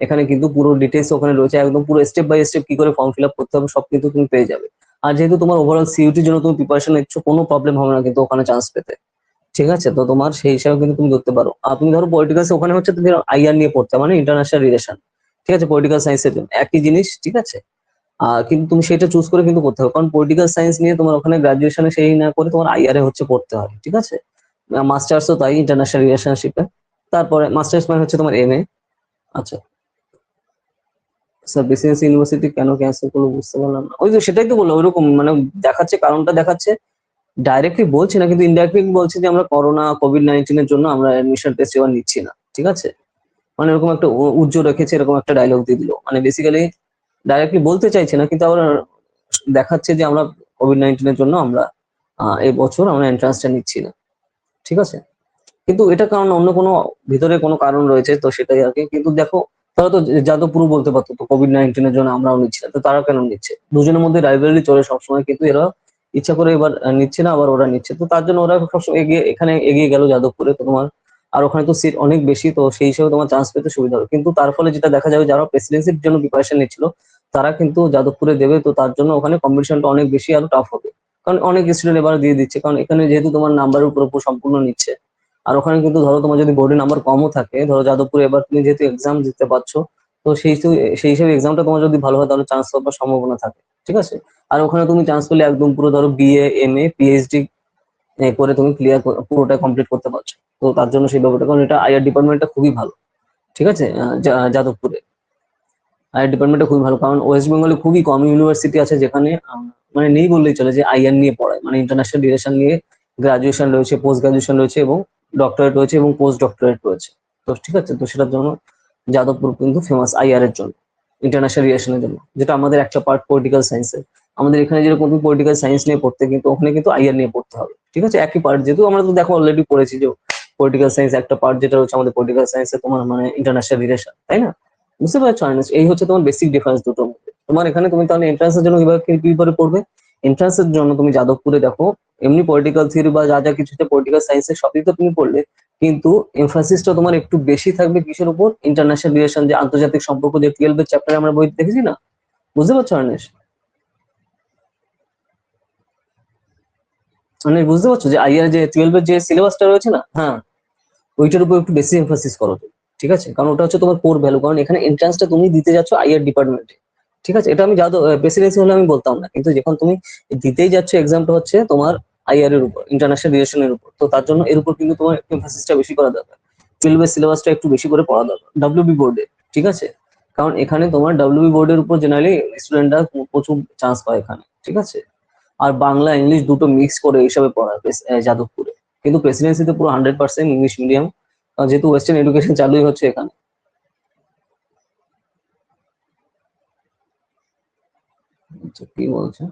[SPEAKER 1] এখানে কিন্তু পুরো ডিটেলস ওখানে রয়েছে, একদম পুরো স্টেপ বাই স্টেপ কি করে ফর্ম ফিল আপ করতে হবে সব কিন্তু তুমি পেয়ে যাবে। আর যেহেতু তোমার ওভারঅল সিইউটির জন্য তুমি প্রিপারেশন নিচ্ছ, কোনো প্রবলেম হবে না কিন্তু ওখানে চান্স পেতে। ঠিক আছে, তো তোমার সেই হিসাবে কিন্তু তুমি ধরতে পারো। আর তুমি ধরো পলিটিক্যাল ওখানে হচ্ছে তুমি আইআর নিয়ে পড়তে হবে, মানে ইন্টারন্যাশনাল রিলেশন। ঠিক আছে, পলিটিক্যাল সায়েন্সের জন্য একই জিনিস। ঠিক আছে, কিন্তু তুমি সেটা চুজ করে কিন্তু করতে হবে, কারণ পলিটিক্যাল সায়েন্স নিয়ে তোমার ওখানে গ্রাজুয়েশনে সেই না করে তোমার আইআর এ হচ্ছে পড়তে হয়। ঠিক আছে, মাস্টার্সও তাই, ইন্টারন্যাশনাল রিলেশনশিপে। তারপরে মাস্টার্স মানে হচ্ছে তোমার এমএ। আচ্ছা স্যার, প্রেসিডেন্সি ইউনিভার্সিটি কেন ক্যান্সেল করলো বুঝতে পারলাম না। ওই তো সেটাই তো বললাম, ওইরকম মানে দেখাচ্ছে, কারণটা দেখাচ্ছে, ডাইরেক্টলি বলছে না কিন্তু ইনডাইরেক্টলি বলছে যে আমরা করোনা কোভিড-19 জন্য আমরা অ্যাডমিশন টেস্ট এবার নিচ্ছি না। ঠিক আছে, মানে এরকম একটা উজ্জ্বল রেখেছে, এরকম একটা ডায়লগ দিয়ে দিল, মানে বেসিক্যালি ডাইরেক্টলি বলতে চাইছে না কিন্তু আবার দেখাচ্ছে যে আমরা কোভিড-19 জন্য আমরা এই বছর আমরা এন্ট্রান্সটা নিচ্ছি না। ঠিক আছে, কিন্তু এটা কারণ অন্য কোনো ভিতরে কোনো কারণ রয়েছে, তো সেটাই আর কি। কিন্তু দেখো, তারা তো যাদবপুর বলতে পারতো তো কোভিড-19 জন্য আমরাও নিচ্ছি না, তো তারা কেন নিচ্ছে? দুজনের মধ্যে রাইভালরি চলে সবসময়, কিন্তু এরা ইচ্ছা করে এবার নিচ্ছে না, আবার ওরা নিচ্ছে, তো তার জন্য ওরা সবসময় এগিয়ে, এখানে এগিয়ে গেল যাদবপুরে। তো তোমার আর ওখানে তো সিট অনেক বেশি, তো সেই হিসেবে তোমার চান্স পেতে সুবিধা হবে। কিন্তু তার ফলে যেটা দেখা যাবে, যারা প্রেসিডেন্সির জন্য প্রিপারেশন নিচ্ছিল তারা কিন্তু যাদবপুরে দেবে, তো তার জন্য ওখানে কম্পিটিশনটা অনেক বেশি আরো টাফ হবে। কারণ অনেক স্টুডেন্ট এবার দিয়ে দিচ্ছে, কারণ এখানে যেহেতু তোমার নাম্বারের উপর সম্পূর্ণ নিচ্ছে। আর ওখানে কিন্তু ধরো তোমার যদি বোর্ডে নাম্বার কমও থাকে, ধরো যাদবপুরে এবার তুমি যেহেতু এক্সাম দিতে পারছো, তো সেই হিসেবে এক্সামটা তোমার যদি ভালো হয় তাহলে চান্স পাওয়ার সম্ভাবনা থাকে। ঠিক আছে, আর ওখানে তুমি চান্স পেলে একদম পুরো ধরো বিএ এমএ পিএইচডি করে তুমি ক্লিয়ার পুরোটা কমপ্লিট করতে পারছো। তো তার জন্য সেই ব্যাপারটা, কারণ এটা আইআর ডিপার্টমেন্টটা খুবই ভালো। ঠিক আছে, যাদবপুরে আইআর ডিপার্টমেন্টটা খুবই ভালো, কারণ ওয়েস্ট বেঙ্গলে খুবই কম ইউনিভার্সিটি আছে যেখানে মানে নেই বললেই চলে, যে আইআর নিয়ে পড়ায়, মানে ইন্টারন্যাশনাল রিলেশন নিয়ে গ্রাজুয়েশন রয়েছে, পোস্ট গ্রাজুয়েশন রয়েছে এবং ডক্টরেট রয়েছে এবং পোস্ট ডক্টরেট রয়েছে। তো ঠিক আছে, তো সেটার জন্য যাদবপুর কিন্তু ফেমাস আইআর এর জন্য, ইন্টারন্যাশনাল রিলেশনের জন্য, যেটা আমাদের একটা পার্ট পলিটিক্যাল সায়েন্সের। আমাদের এখানে যেরকম তুমি পলিটিক্যাল সায়েন্স নিয়ে পড়তে, কিন্তু ওখানে কিন্তু আইআর নিয়ে পড়তে হবে। ঠিক আছে, একই পার্ট, যেহেতু আমরা তো দেখো অলরেডি পড়েছি যে পলিটিক্যাল সায়েন্স একটা পার্ট যেটা হচ্ছে আমাদের পলিটিক্যাল সায়েন্সে তোমার মানে ইন্টারন্যাশনাল রিলেশন, তাই না? বুঝতে পারছো আর্নেস? এই হচ্ছে তোমার বেসিক ডিফারেন্স দুটোর মধ্যে। তোমার এখানে তুমি তাহলে এন্ট্রান্সের জন্য কিভাবে পড়বে? এন্ট্রান্সের জন্য তুমি যাদবপুরে দেখো, এমনি পলিটিক্যাল থিওরি বা যা যা কিছু পলিটিক্যাল সায়েন্সের সবই তো তুমি পড়লে, কিন্তু এমফাসিসটা তোমার একটু বেশি থাকবে কিসের উপর? ইন্টারন্যাশনাল রিলেশন, যে আন্তর্জাতিক সম্পর্ক, যে 12 এর চ্যাপ্টারে আমরা বই দেখেছি না? বুঝতে পারছো আর্নেস? মানে বুঝতে পারছো যে আইআর যে 12 এর যে সিলেবাসটা রয়েছে না, হ্যাঁ, ওইটার উপর একটু বেশি এমফাসিস করো তুমি। ঠিক আছে, কারণ ওটা হচ্ছে তোমার কোর ভ্যালু, কারণ এখানে এন্ট্রান্সটা তুমি দিতে যাচ্ছ আইআর ডিপার্টমেন্টে। ঠিক আছে, এটা আমি প্রেসিডেন্সি হলে আমি বলতাম না, কিন্তু যখন তুমি দিতেই যাচ্ছ এক্সামটা হচ্ছে তোমার আইআর এর উপর, ইন্টারন্যাশনাল রিলেশনের উপর, তো তার জন্য এর উপর কিন্তু তোমার এমফাসিসটা বেশি করা দরকার। 12 এর সিলেবাসটা একটু বেশি করে পড়া দরকার ডাব্লিউবি বোর্ডে। ঠিক আছে, কারণ এখানে তোমার ডাব্লিউবি বোর্ডের উপর জেনারেলি স্টুডেন্টরা প্রচুর চান্স পায় এখানে। ঠিক আছে, আর বাংলা ইংলিশ দুটো মিক্স করে হিসাবে পড়ায় যাদবপুরে। কিন্তু প্রেসিডেন্সিতে পুরো 100% ইংলিশ মিডিয়াম, যেহেতু ওয়েস্টার্ন এডুকেশন চালুই হচ্ছে এখানে। আচ্ছা, কি বলছে?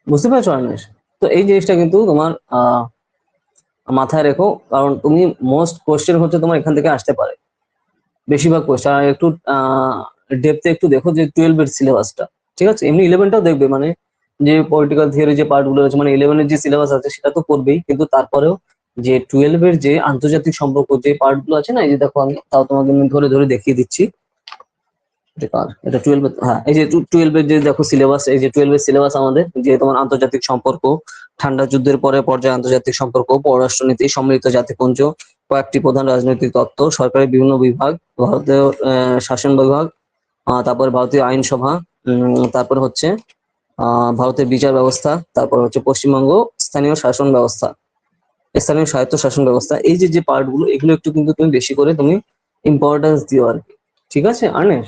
[SPEAKER 1] বুঝতে পারছো আনিস? তো এই জিনিসটা কিন্তু তোমার মাথায় রেখো, কারণ তুমি মোস্ট কোশ্চেন হচ্ছে তোমার এখান থেকে আসতে পারে, বেশিরভাগ কোশ্চেন। আর একটু ডেপথে একটু দেখো যে 12 এর সিলেবাসটা। ঠিক আছে, এমনি 11টাও দেখবে, মানে যে পলিটিক্যাল থিওরি যে পার্ট গুলো রয়েছে, মানে 11 এর যে সিলেবাস আছে সেটা তো করবেই, কিন্তু তারপরেও যে 12 এর যে আন্তর্জাতিক সম্পর্ক যে পার্ট গুলো আছে না, এই যে দেখো আমি তাও তোমাকে আমি ধরে ধরে দেখিয়ে দিচ্ছি। এটা 12, হ্যাঁ, এই যে 12 এর যে দেখো সিলেবাস, এই যে 12 এর সিলেবাস আমাদের, যে তোমার আন্তর্জাতিক সম্পর্ক, ঠান্ডা যুদ্ধের পরে পর্যায়ে আন্তর্জাতিক সম্পর্ক, পররাষ্ট্রনীতি, সম্মিলিত জাতিপুঞ্জ, কয়েকটি প্রধান রাজনৈতিক তত্ত্ব, সরকারের বিভিন্ন বিভাগ, ভারতীয় শাসন বিভাগ, তারপর ভারতীয় আইনসভা, তারপর হচ্ছে ভারতের বিচার ব্যবস্থা, তারপর হচ্ছে পশ্চিমবঙ্গ স্থানীয় শাসন ব্যবস্থা, স্থানীয় স্বায়ত্ত শাসন ব্যবস্থা। এই যে যে পার্ট গুলো, এগুলো একটু কিন্তু তুমি বেশি করে তুমি ইম্পর্টেন্স দিও আর কি। ঠিক আছে আর্নেশ,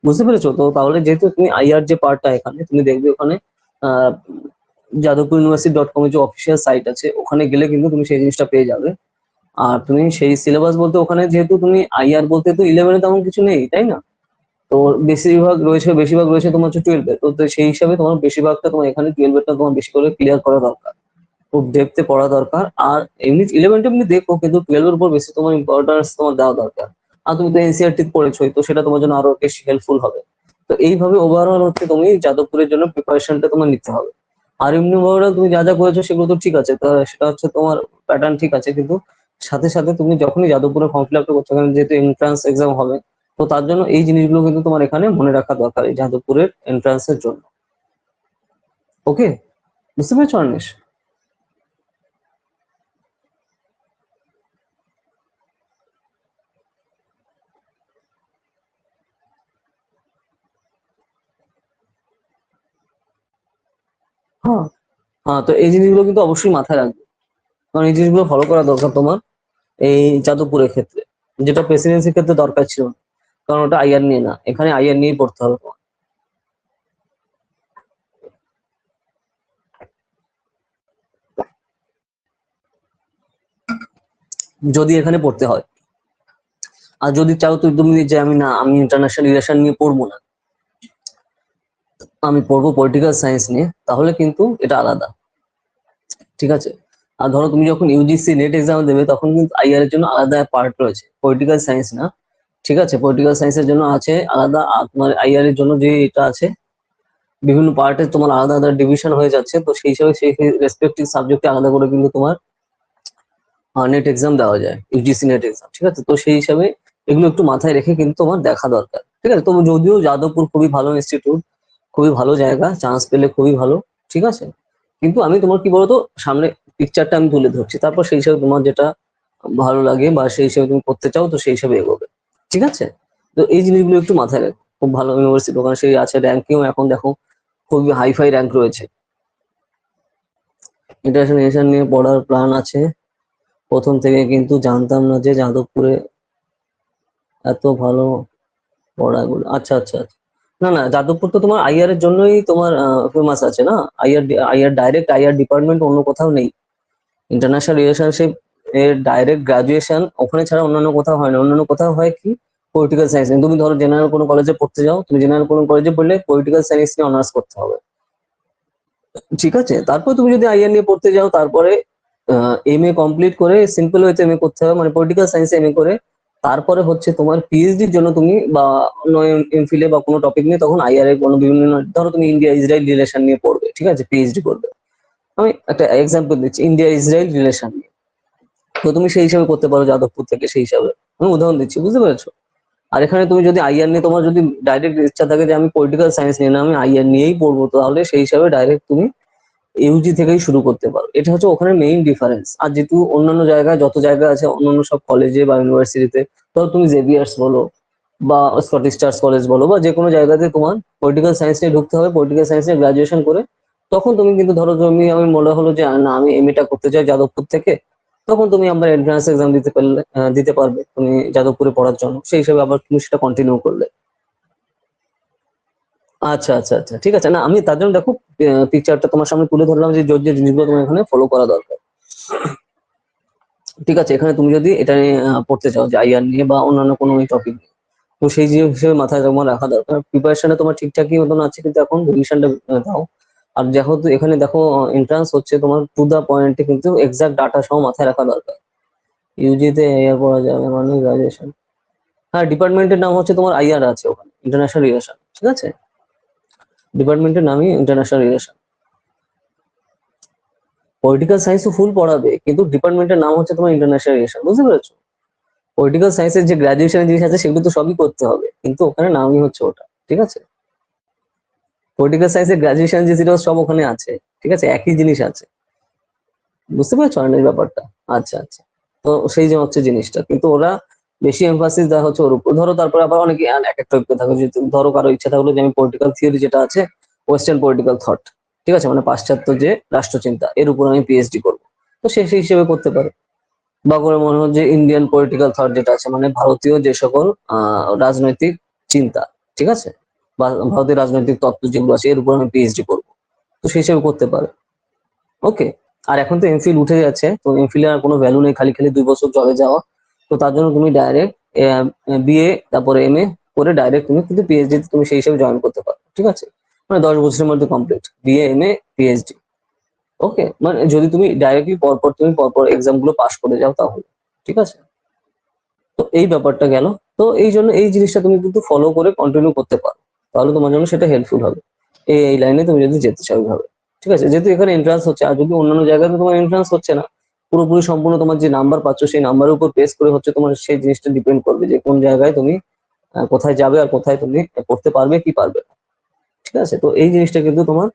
[SPEAKER 1] বুঝতে পেরেছো তো? তাহলে যেহেতু তুমি আইআর যে পার্টটা, এখানে তুমি দেখবে ওখানে আহ যাদবপুর ইউনিভার্সিটি.com এর যে অফিসিয়াল সাইট আছে, ওখানে গেলে কিন্তু তুমি সেই জিনিসটা পেয়ে যাবে। আর তুমি সেই সিলেবাস বলতে ওখানে যেহেতু তুমি আইআর বলতে তো 11-এ তেমন কিছু নেই, তাই না? তো বেশিরভাগ রয়েছে তোমার হচ্ছে 12-এ। তো সেই হিসাবে তোমার বেশিরভাগটা তোমার এখানে 12-এরটা তোমার বেশি করে ক্লিয়ার করা দরকার, খুব ডেপথে পড়া দরকার। আর এমনি 11টা এমনি দেখো, কিন্তু 12-এর উপর বেশি তোমার ইম্পর্টেন্স তোমার দেওয়া দরকার। আর তুমি তো এনসিইআরটি পড়েছোই, তো সেটা তোমার জন্য আরো বেশি হেল্পফুল হবে। তো এইভাবে ওভারঅল হচ্ছে তুমি যাদবপুরের জন্য প্রিপারেশনটা তোমার নিতে হবে। আর এমনি ওভারঅল তুমি যা যা করেছো সেগুলো তো ঠিক আছে, তা সেটা হচ্ছে তোমার প্যাটার্ন ঠিক আছে, কিন্তু সাথে সাথে তুমি যখনই যাদবপুরে ফর্ম ফিল আপটা করছো, কারণ যেহেতু এন্ট্রান্স এক্সাম হবে, তো তার জন্য এই জিনিসগুলো কিন্তু তোমার এখানে মনে রাখা দরকার এই যাদবপুরের এন্ট্রান্সের জন্য। ওকে, বুঝতে পেরেছো অনিশ? হ্যাঁ, হ্যাঁ, তো এই জিনিসগুলো কিন্তু অবশ্যই মাথায় রাখবে, কারণ এই জিনিসগুলো ফলো করা দরকার তোমার এই যাদবপুরের ক্ষেত্রে, যেটা প্রেসিডেন্সির ক্ষেত্রে দরকার ছিল না, কারণ ওটা আইআর নিয়ে না, এখানে আইআর নিয়েই পড়তে হবে তোমার, যদি এখানে পড়তে হয়। আর যদি চাও তুমি যে আমি না, আমি ইন্টারন্যাশনাল রিলেশন নিয়ে পড়বো না, আমি পড়বো পলিটিক্যাল সায়েন্স নিয়ে, তাহলে কিন্তু এটা আলাদা। ঠিক আছে? আর ধরো তুমি যখন ইউজিসি নেট এক্সাম দেবে, তখন কিন্তু আইআর এর জন্য আলাদা পার্ট রয়েছে, পলিটিক্যাল সায়েন্স না। ঠিক আছে, পলিটিক্যাল সায়েন্সের জন্য আছে আলাদা, আর তোমার আইআর এর জন্য যে এটা আছে, বিভিন্ন পার্টে তোমার আলাদা আলাদা ডিভিশন হয়ে যাচ্ছে, তো সেই হিসাবে সেই রেসপেক্টিভ সাবজেক্টে আলাদা করে কিন্তু তোমার নেট এক্সাম দেওয়া যায়, ইউজিসি নেট এক্সাম। ঠিক আছে, তো সেই হিসাবে এগুলো একটু মাথায় রেখে কিন্তু তোমার দেখা দরকার। ঠিক আছে, তো যদিও যাদবপুর খুবই ভালো ইনস্টিটিউট, খুবই ভালো জায়গা, চান্স পেলে খুবই ভালো। ঠিক আছে, কিন্তু আমি তোমার কি বলতো, সামনে পিকচারটা আমি তুলে ধরছি, তারপর সেই হিসাবে তোমার যেটা ভালো লাগে বা সেই হিসাবে তুমি করতে চাও, তো সেই হিসাবে এগোবে। ঠিক আছে, তো এই জিনিসগুলো একটু মাথায় রাখো। খুব ভালো ইউনিভার্সিটি, ওখানে সেই আছে, র্যাঙ্কিং এখন দেখো খুবই হাইফাই র্যাঙ্ক রয়েছে। ইন্টারন্যাশনাল নিয়ে পড়ার প্ল্যান আছে, প্রথম থেকে কিন্তু জানতাম না যে যাদবপুরে এত ভালো পড়াগুলো। আচ্ছা, আচ্ছা, আচ্ছা। না, না, যাদবপুর তো তোমার আইআর এর জন্যই তোমার ফেমাস আছে না। ডাইরেক্ট আইআর ডিপার্টমেন্ট অন্য কোথাও নেই। ইন্টারন্যাশনাল রিলেশনশিপ এর ডাইরেক্ট গ্রাজুয়েশন ওখানে ছাড়া অন্যান্য কোথাও হয় না। অন্যান্য কোথাও হয় কি, পলিটিক্যাল সায়েন্স। তুমি ধরো জেনারেল কোনো কলেজে পড়তে যাও, তুমি জেনারেল কোনো কলেজে পড়লে পলিটিক্যাল সায়েন্স নিয়ে অনার্স করতে হবে। ঠিক আছে, তারপর তুমি যদি আইআর নিয়ে পড়তে যাও, তারপরে এমএ কমপ্লিট করে সিম্পল ওয়েতে এমএ করতে হবে, মানে পলিটিক্যাল সায়েন্সে এমএ করে তারপরে হচ্ছে তোমার পিএইচডির জন্য তুমি বা অন্য এমফিলে বা কোনো টপিক নিয়ে তখন আইআর এর কোনো বিভিন্ন, ধরো তুমি ইন্ডিয়া ইসরায়েল রিলেশন নিয়ে পড়বে, ঠিক আছে, পিএইচডি করবে। আমি একটা এক্সাম্পল দিচ্ছি, ইন্ডিয়া ইসরায়েল রিলেশন নিয়ে, তো তুমি সেই হিসাবে করতে পারো যাদবপুর থেকে, সেই হিসাবে আমি উদাহরণ দিচ্ছি, বুঝতে পেরেছো? আর এখানে তুমি যদি আইআর নিয়ে তোমার যদি ডাইরেক্ট ইচ্ছা থাকে যে আমি পলিটিক্যাল সায়েন্স নিয়ে না, আমি আইআর নিয়েই পড়বো, তাহলে সেই হিসাবে ডাইরেক্ট তুমি ইউজি থেকেই শুরু করতে পারো। এটা হচ্ছে ওখানে মেইন ডিফারেন্স। আর যেহেতু অন্যান্য জায়গায় যত জায়গা আছে, অন্যান্য সব কলেজে বা ইউনিভার্সিটিতে, ধরো তুমি জেভিয়ার্স বলো বা স্কটিশ চার্চ কলেজ বলো, বা যে কোনো জায়গাতে তোমার পলিটিক্যাল সায়েন্স নিয়ে ঢুকতে হবে, পলিটিক্যাল সায়েন্স নিয়ে গ্রাজুয়েশন করে। তখন তুমি কিন্তু ধরো তুমি, আমি মনে হলো যে না, আমি এমএটা করতে চাই যাদবপুর থেকে, তখন তুমি আবার এন্ট্রান্স এক্সাম দিতে পারবে তুমি যাদবপুরে পড়ার জন্য, সেই হিসাবে আবার তুমি সেটা কন্টিনিউ করলে। আচ্ছা, আচ্ছা, আচ্ছা, ঠিক আছে। না, আমি তার জন্য দেখো পিকচারটা তোমার সামনে তুলে ধরলাম যে যে যে জিনিসগুলো তোমার এখানে ফলো করা দরকার। ঠিক আছে, এখানে তুমি যদি এটা নিয়ে পড়তে চাও যে আইআর নিয়ে বা অন্যান্য কোনো টপিক নিয়ে, তো সেই জিনিস হিসেবে মাথায় তোমার রাখা দরকার। প্রিপারেশনে তোমার ঠিকঠাকই মতন আছে, কিন্তু এখন রিভিশনটা দাও। আর যেহেতু এখানে দেখো এন্ট্রান্স হচ্ছে, তোমার টু দা পয়েন্টে কিন্তু এক্সাক্ট ডাটা সহ মাথায় রাখা দরকার। ইউজিতে এআইআর পড়া যাবে মানে গ্রাজুয়েশন। হ্যাঁ, ডিপার্টমেন্টের নাম হচ্ছে তোমার আইআর আছে ওখানে, ইন্টারন্যাশনাল রিলেশন। ঠিক আছে, ডিপার্টমেন্টের নামই ইন্টারন্যাশনাল রিলেশন। পলিটিক্যাল সায়েন্স ফুল পড়াবে, কিন্তু ডিপার্টমেন্টের নাম হচ্ছে তোমার ইন্টারন্যাশনাল রিলেশন, বুঝতে পেরেছো? পলিটিক্যাল সায়েন্সের যে গ্রাজুয়েশনের জিনিস আছে সেগুলো তো সবই করতে হবে, কিন্তু ওখানে নামই হচ্ছে ওটা। ঠিক আছে, পলিটিক্যাল সায়েন্সের গ্রাজুয়েশন যে সিলেবাস সব ওখানে আছে। ঠিক আছে, একই জিনিস আছে। বুঝতে পেরেছো এই ব্যাপারটা? আচ্ছা, আচ্ছা। তো সেই যে হচ্ছে জিনিসটা, কিন্তু ওরা বেশি এমফাসিস দেওয়া হচ্ছে ওর উপর। ধরো তারপরে আবার অনেকে এক একটা ঐক্য থাকে, যে ধরো কারো ইচ্ছা থাকলো যে আমি পলিটিক্যাল থিওরি যেটা আছে, ওয়েস্টার্ন পলিটিক্যাল থট, ঠিক আছে, মানে পাশ্চাত্য যে রাষ্ট্রচিন্তা, এর উপর আমি পিএইচডি করবো, তো সে সেই হিসেবে করতে পারে। বা করে মনে হয় যে ইন্ডিয়ান পলিটিক্যাল থট যেটা আছে, মানে ভারতীয় যে সকল রাজনৈতিক চিন্তা, ঠিক আছে, বা ভারতীয় রাজনৈতিক তত্ত্ব যেগুলো আছে এর উপর আমি পিএইচডি করবো, তো সেই হিসেবে করতে পারে। ওকে। আর এখন তো এমফিল উঠে যাচ্ছে, তো এমফিল আর কোনো ভ্যালু নেই, খালি খালি 2 বছর জলে যাওয়া। তো তার জন্য তুমি ডাইরেক্ট বিএ তারপরে এমএ করে ডাইরেক্ট তুমি কিন্তু পিএইচডি তুমি সেই হিসেবে জয়েন করতে পারো, ঠিক আছে, মানে 10 বছরের মধ্যে কমপ্লিট বিএ এমএ পিএইচডি। ওকে, মানে যদি তুমি ডাইরেক্টলি পরপর এক্সাম গুলো পাস করে যাও তাহলে, ঠিক আছে। তো এই ব্যাপারটা গেল। তো এই জন্য এই জিনিসটা তুমি কিন্তু ফলো করে কন্টিনিউ করতে পারো, তাহলে তোমার জন্য সেটা হেল্পফুল হবে এই লাইনে তুমি যদি যেতে চাও ভাবে, ঠিক আছে। যেহেতু এখানে এন্ট্রান্স হচ্ছে, আর যদি অন্যান্য জায়গায় তোমার এন্ট্রান্স হচ্ছে না, পুরোপুরি সম্পূর্ণ তোমার যে নাম্বার পাচ্ছ সেই নাম্বারের উপর বেস করে হচ্ছে তোমার সেই জিনিসটা ডিপেন্ড করবে যে কোন জায়গায় তুমি কোথায় যাবে আর কোথায় তুমি পড়তে পারবে কি পারবে না, ঠিক আছে। তো এই জিনিসটা কিন্তু তোমার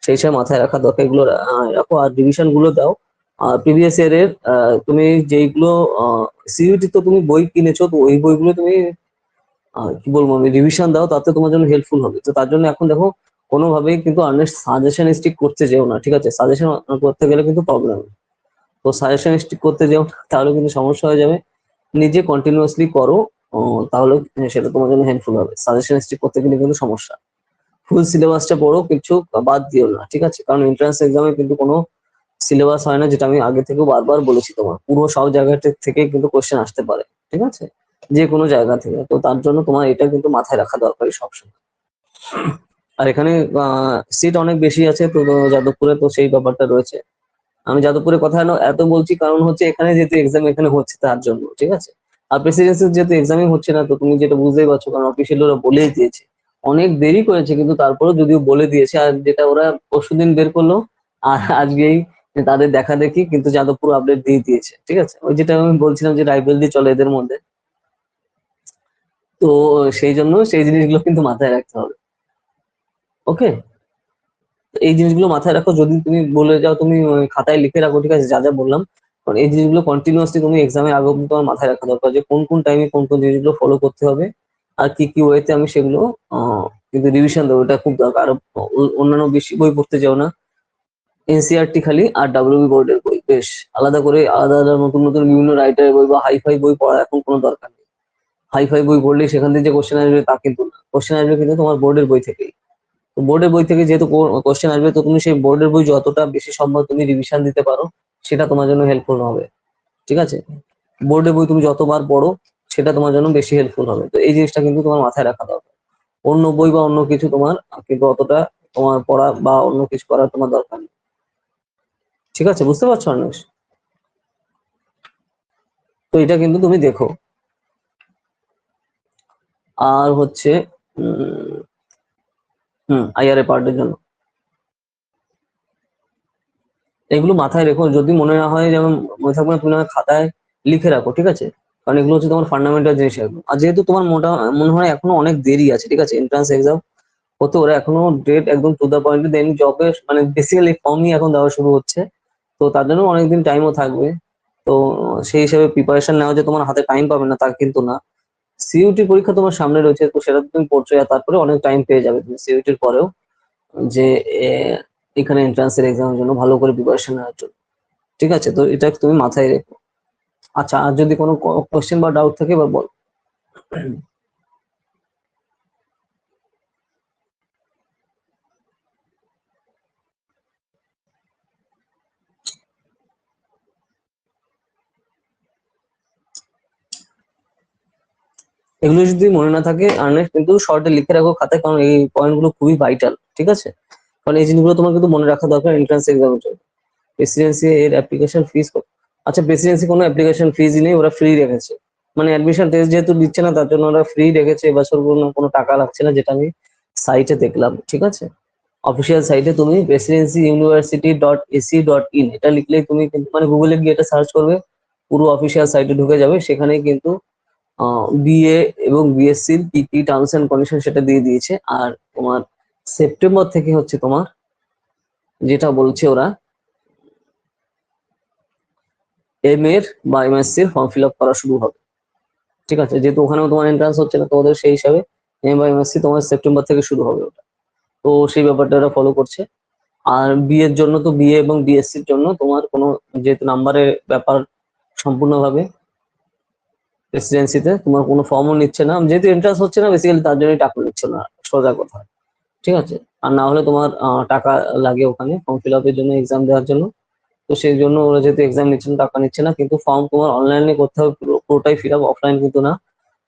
[SPEAKER 1] সেই সময় মাথায় রাখা দরকার, এগুলো রাখো। আর রিভিশন গুলো দাও, আর প্রিভিয়াস ইয়ারের তুমি যেইগুলো সিইউটি তো তুমি বই কিনেছো, তো ওই বইগুলো তুমি কি বলবো আমি রিভিশন দাও, তাতে তোমার জন্য হেল্পফুল হবে। তো তার জন্য এখন দেখো কোনোভাবেই কিন্তু আর্নেস্ট সাজেশন স্টিক করতে যেও না, ঠিক আছে, সাজেশন করতে গেলে কিন্তু প্রবলেম। তো সাজেশন স্টিক করতে যেও না, তাহলে কিন্তু সমস্যা হয়ে যাবে। নিজে কন্টিনিউয়াসলি করো, তাহলে সেটা তোমার জন্য হেল্পফুল হবে। সাজেশন স্টিক করতে গেলে কিন্তু সমস্যা। ফুল সিলেবাসটা পড়ো, কিছু বাদ দিও না, ঠিক আছে, কারণ এন্ট্রান্স এক্সামে কিন্তু কোনো সিলেবাস হয় না, যেটা আমি আগে থেকেও বারবার বলেছি তোমার, পুরো সব জায়গা থেকে কিন্তু কোশ্চেন আসতে পারে, ঠিক আছে, যে কোনো জায়গা থেকে। তো তার জন্য তোমার এটা কিন্তু মাথায় রাখা দরকারি সবসময়। আর এখানে সিট অনেক বেশি আছে তো যাদবপুরে, তো সেই ব্যাপারটা রয়েছে। আমি যাদবপুরের কথা এত বলছি কারণ হচ্ছে এখানে যেহেতু এক্সাম এখানে হচ্ছে তার জন্য, ঠিক আছে। আর প্রেসিডেন্সির যেহেতু এক্সামই হচ্ছে না, তো তুমি যেটা বুঝতেই পারছো, কারণ অফিসিয়াল ওরা বলেই দিয়েছে, অনেক দেরি করেছে কিন্তু তারপরেও যদিও বলে দিয়েছে। আর যেটা ওরা পরশুদিন বের করলো, আর আজকেই তাদের দেখা দেখি কিন্তু যাদবপুর আপডেট দিয়ে দিয়েছে, ঠিক আছে। ওই যেটা আমি বলছিলাম যে রাইভেলরি চলে এদের মধ্যে, তো সেই জন্য সেই জিনিসগুলো কিন্তু মাথায় রাখতে হবে। ওকে, এই জিনিসগুলো মাথায় রাখো, যদি তুমি বলে যাও তুমি ওই খাতায় লিখে রাখো, ঠিক আছে, যা যা বললাম। কারণ এই জিনিসগুলো কন্টিনিউয়াসলি তুমি এক্সামের আগে অব্দি তোমার মাথায় রাখা দরকার, যে কোন কোন টাইমে কোন কোন জিনিসগুলো ফলো করতে হবে, আর কি কি ওয়েতে আমি সেগুলো কিন্তু রিভিশন দেবো, এটা খুব দরকার। আর অন্যান্য বেশি বই পড়তে যাও না, এনসিআরটি খালি আর ডাব্লিউবি বোর্ডের বই বেশ আলাদা করে, আলাদা আলাদা নতুন নতুন বিভিন্ন রাইটারের বই বা হাইফাই বই পড়ার এখন কোনো দরকার নেই। হাইফাই বই পড়লে সেখান থেকে যে কোশ্চেন আসবে তা কিন্তু না, কোশ্চেন আসবে কিন্তু তোমার বোর্ডের বই থেকেই। তো বোর্ডের বই থেকে যেহেতু কোশ্চেন আসবে, তো তুমি সেই বোর্ডের বই যতটা বেশি সম্ভব তুমি রিভিশন দিতে পারো, সেটা তোমার জন্য হেল্পফুল হবে, ঠিক আছে। বোর্ডের বই তুমি যতবার পড়ো সেটা তোমার জন্য বেশি হেল্পফুল হবে। তো এই জিনিসটা কিন্তু তোমার মাথায় রাখা দরকার। অন্য বই বা অন্য কিছু তোমার কিন্তু অতটা তোমার পড়া বা অন্য কিছু করার তোমার দরকার নেই, ঠিক আছে, বুঝতে পারছো অর্ণেশ? তো এটা কিন্তু তুমি দেখো। আর হচ্ছে আইআরএ পার্টের জন্য এগুলো মাথায় রেখো, যদি মনে না হয়, যেমন মনে থাকবে না, তুমি না হয় খাতায় লিখে রাখো, ঠিক আছে, কারণ এগুলো হচ্ছে তোমার ফান্ডামেন্টাল জিনিস এগুলো। আর যেহেতু তোমার মনে হয় এখনো অনেক দেরি আছে, ঠিক আছে, এন্ট্রান্স এক্সাম হতে ওরা এখনো ডেট একদম টু দা পয়েন্ট দেন, জবে মানে বেসিক্যালি ফর্মই এখন দেওয়া শুরু হচ্ছে, তো তার জন্য অনেকদিন টাইমও থাকবে। তো সেই হিসেবে প্রিপারেশন নেওয়া, যে তোমার হাতে টাইম পাবে না তা কিন্তু না। সিইউটি পরীক্ষা তোমার সামনে রয়েছে, তো সেটা তো তুমি পড়ছো, আর তারপরে অনেক টাইম পেয়ে যাবে তুমি সিইউটির পরেও, যে এখানে এন্ট্রান্সের এক্সামের জন্য ভালো করে প্রিপারেশন নেওয়ার জন্য, ঠিক আছে। তো এটা তুমি মাথায় রেখো। আচ্ছা, আর যদি কোনো কোশ্চেন বা ডাউট থাকে বা বল। এগুলো যদি মনে না থাকে আর্নেস্ট, কিন্তু শর্টে লিখে রাখো খাতায়, কারণ এই পয়েন্ট গুলো খুবই ভাইটাল, ঠিক আছে। কারণ এই জিনিসগুলো তোমার কিন্তু মনে রাখা দরকার এন্ট্রান্স এক্সামের জন্য। প্রেসিডেন্সি এর অ্যাপ্লিকেশন ফিস, আচ্ছা প্রেসিডেন্সি কোনো অ্যাপ্লিকেশন ফিস নেই, ওরা ফ্রি রেখেছে, মানে অ্যাডমিশন টেস্ট যেহেতু দিচ্ছে না তার জন্য ওরা ফ্রি রেখেছে, এবছর কোনো টাকা লাগছে না, যেটা আমি সাইটে দেখলাম, ঠিক আছে। অফিসিয়াল সাইটে তুমি Presidency university dot AC dot in এটা লিখলেই তুমি কিন্তু, মানে গুগলে গিয়ে এটা সার্চ করবে, পুরো অফিসিয়াল সাইটে ঢুকে যাবে, সেখানেই কিন্তু বিএ এবং বিএসসির কি কি টার্মস এন্ড কন্ডিশন সেটা দিয়ে দিয়েছে। আর তোমার সেপ্টেম্বর থেকে হচ্ছে তোমার যেটা বলছে ওরা, এম এর বা এমএসসি ফর্ম ফিল আপ করা শুরু হবে। ঠিক আছে, যেহেতু ওখানেও তোমার এন্ট্রান্স হচ্ছে না, তোমাদের সেই হিসাবে এম বা এমএসসি তোমার সেপ্টেম্বর থেকে শুরু হবে ওটা। তো সেই ব্যাপারটা ওরা ফলো করছে। আর বিএর জন্য তো বিএ এবং বিএসসির জন্য তোমার কোনো, যেহেতু নাম্বারের ব্যাপার সম্পূর্ণভাবে প্রেসিডেন্সিতে, তোমার কোনো ফর্মও নিচ্ছে না, যেহেতু এন্ট্রান্স হচ্ছে না বেসিক্যালি তার জন্যই টাকা নিচ্ছে না, সোজা কথা। ঠিক আছে, আর না হলে তোমার টাকা লাগে ওখানে ফর্ম ফিল আপের জন্য, এক্সাম দেওয়ার জন্য। তো সেই জন্য ওরা যেহেতু এক্সাম নিচ্ছে না, টাকা নিচ্ছে না, কিন্তু ফর্ম তোমার অনলাইনে করতে হবে, পুরোটাই ফিল আপ, অফলাইন কিন্তু না,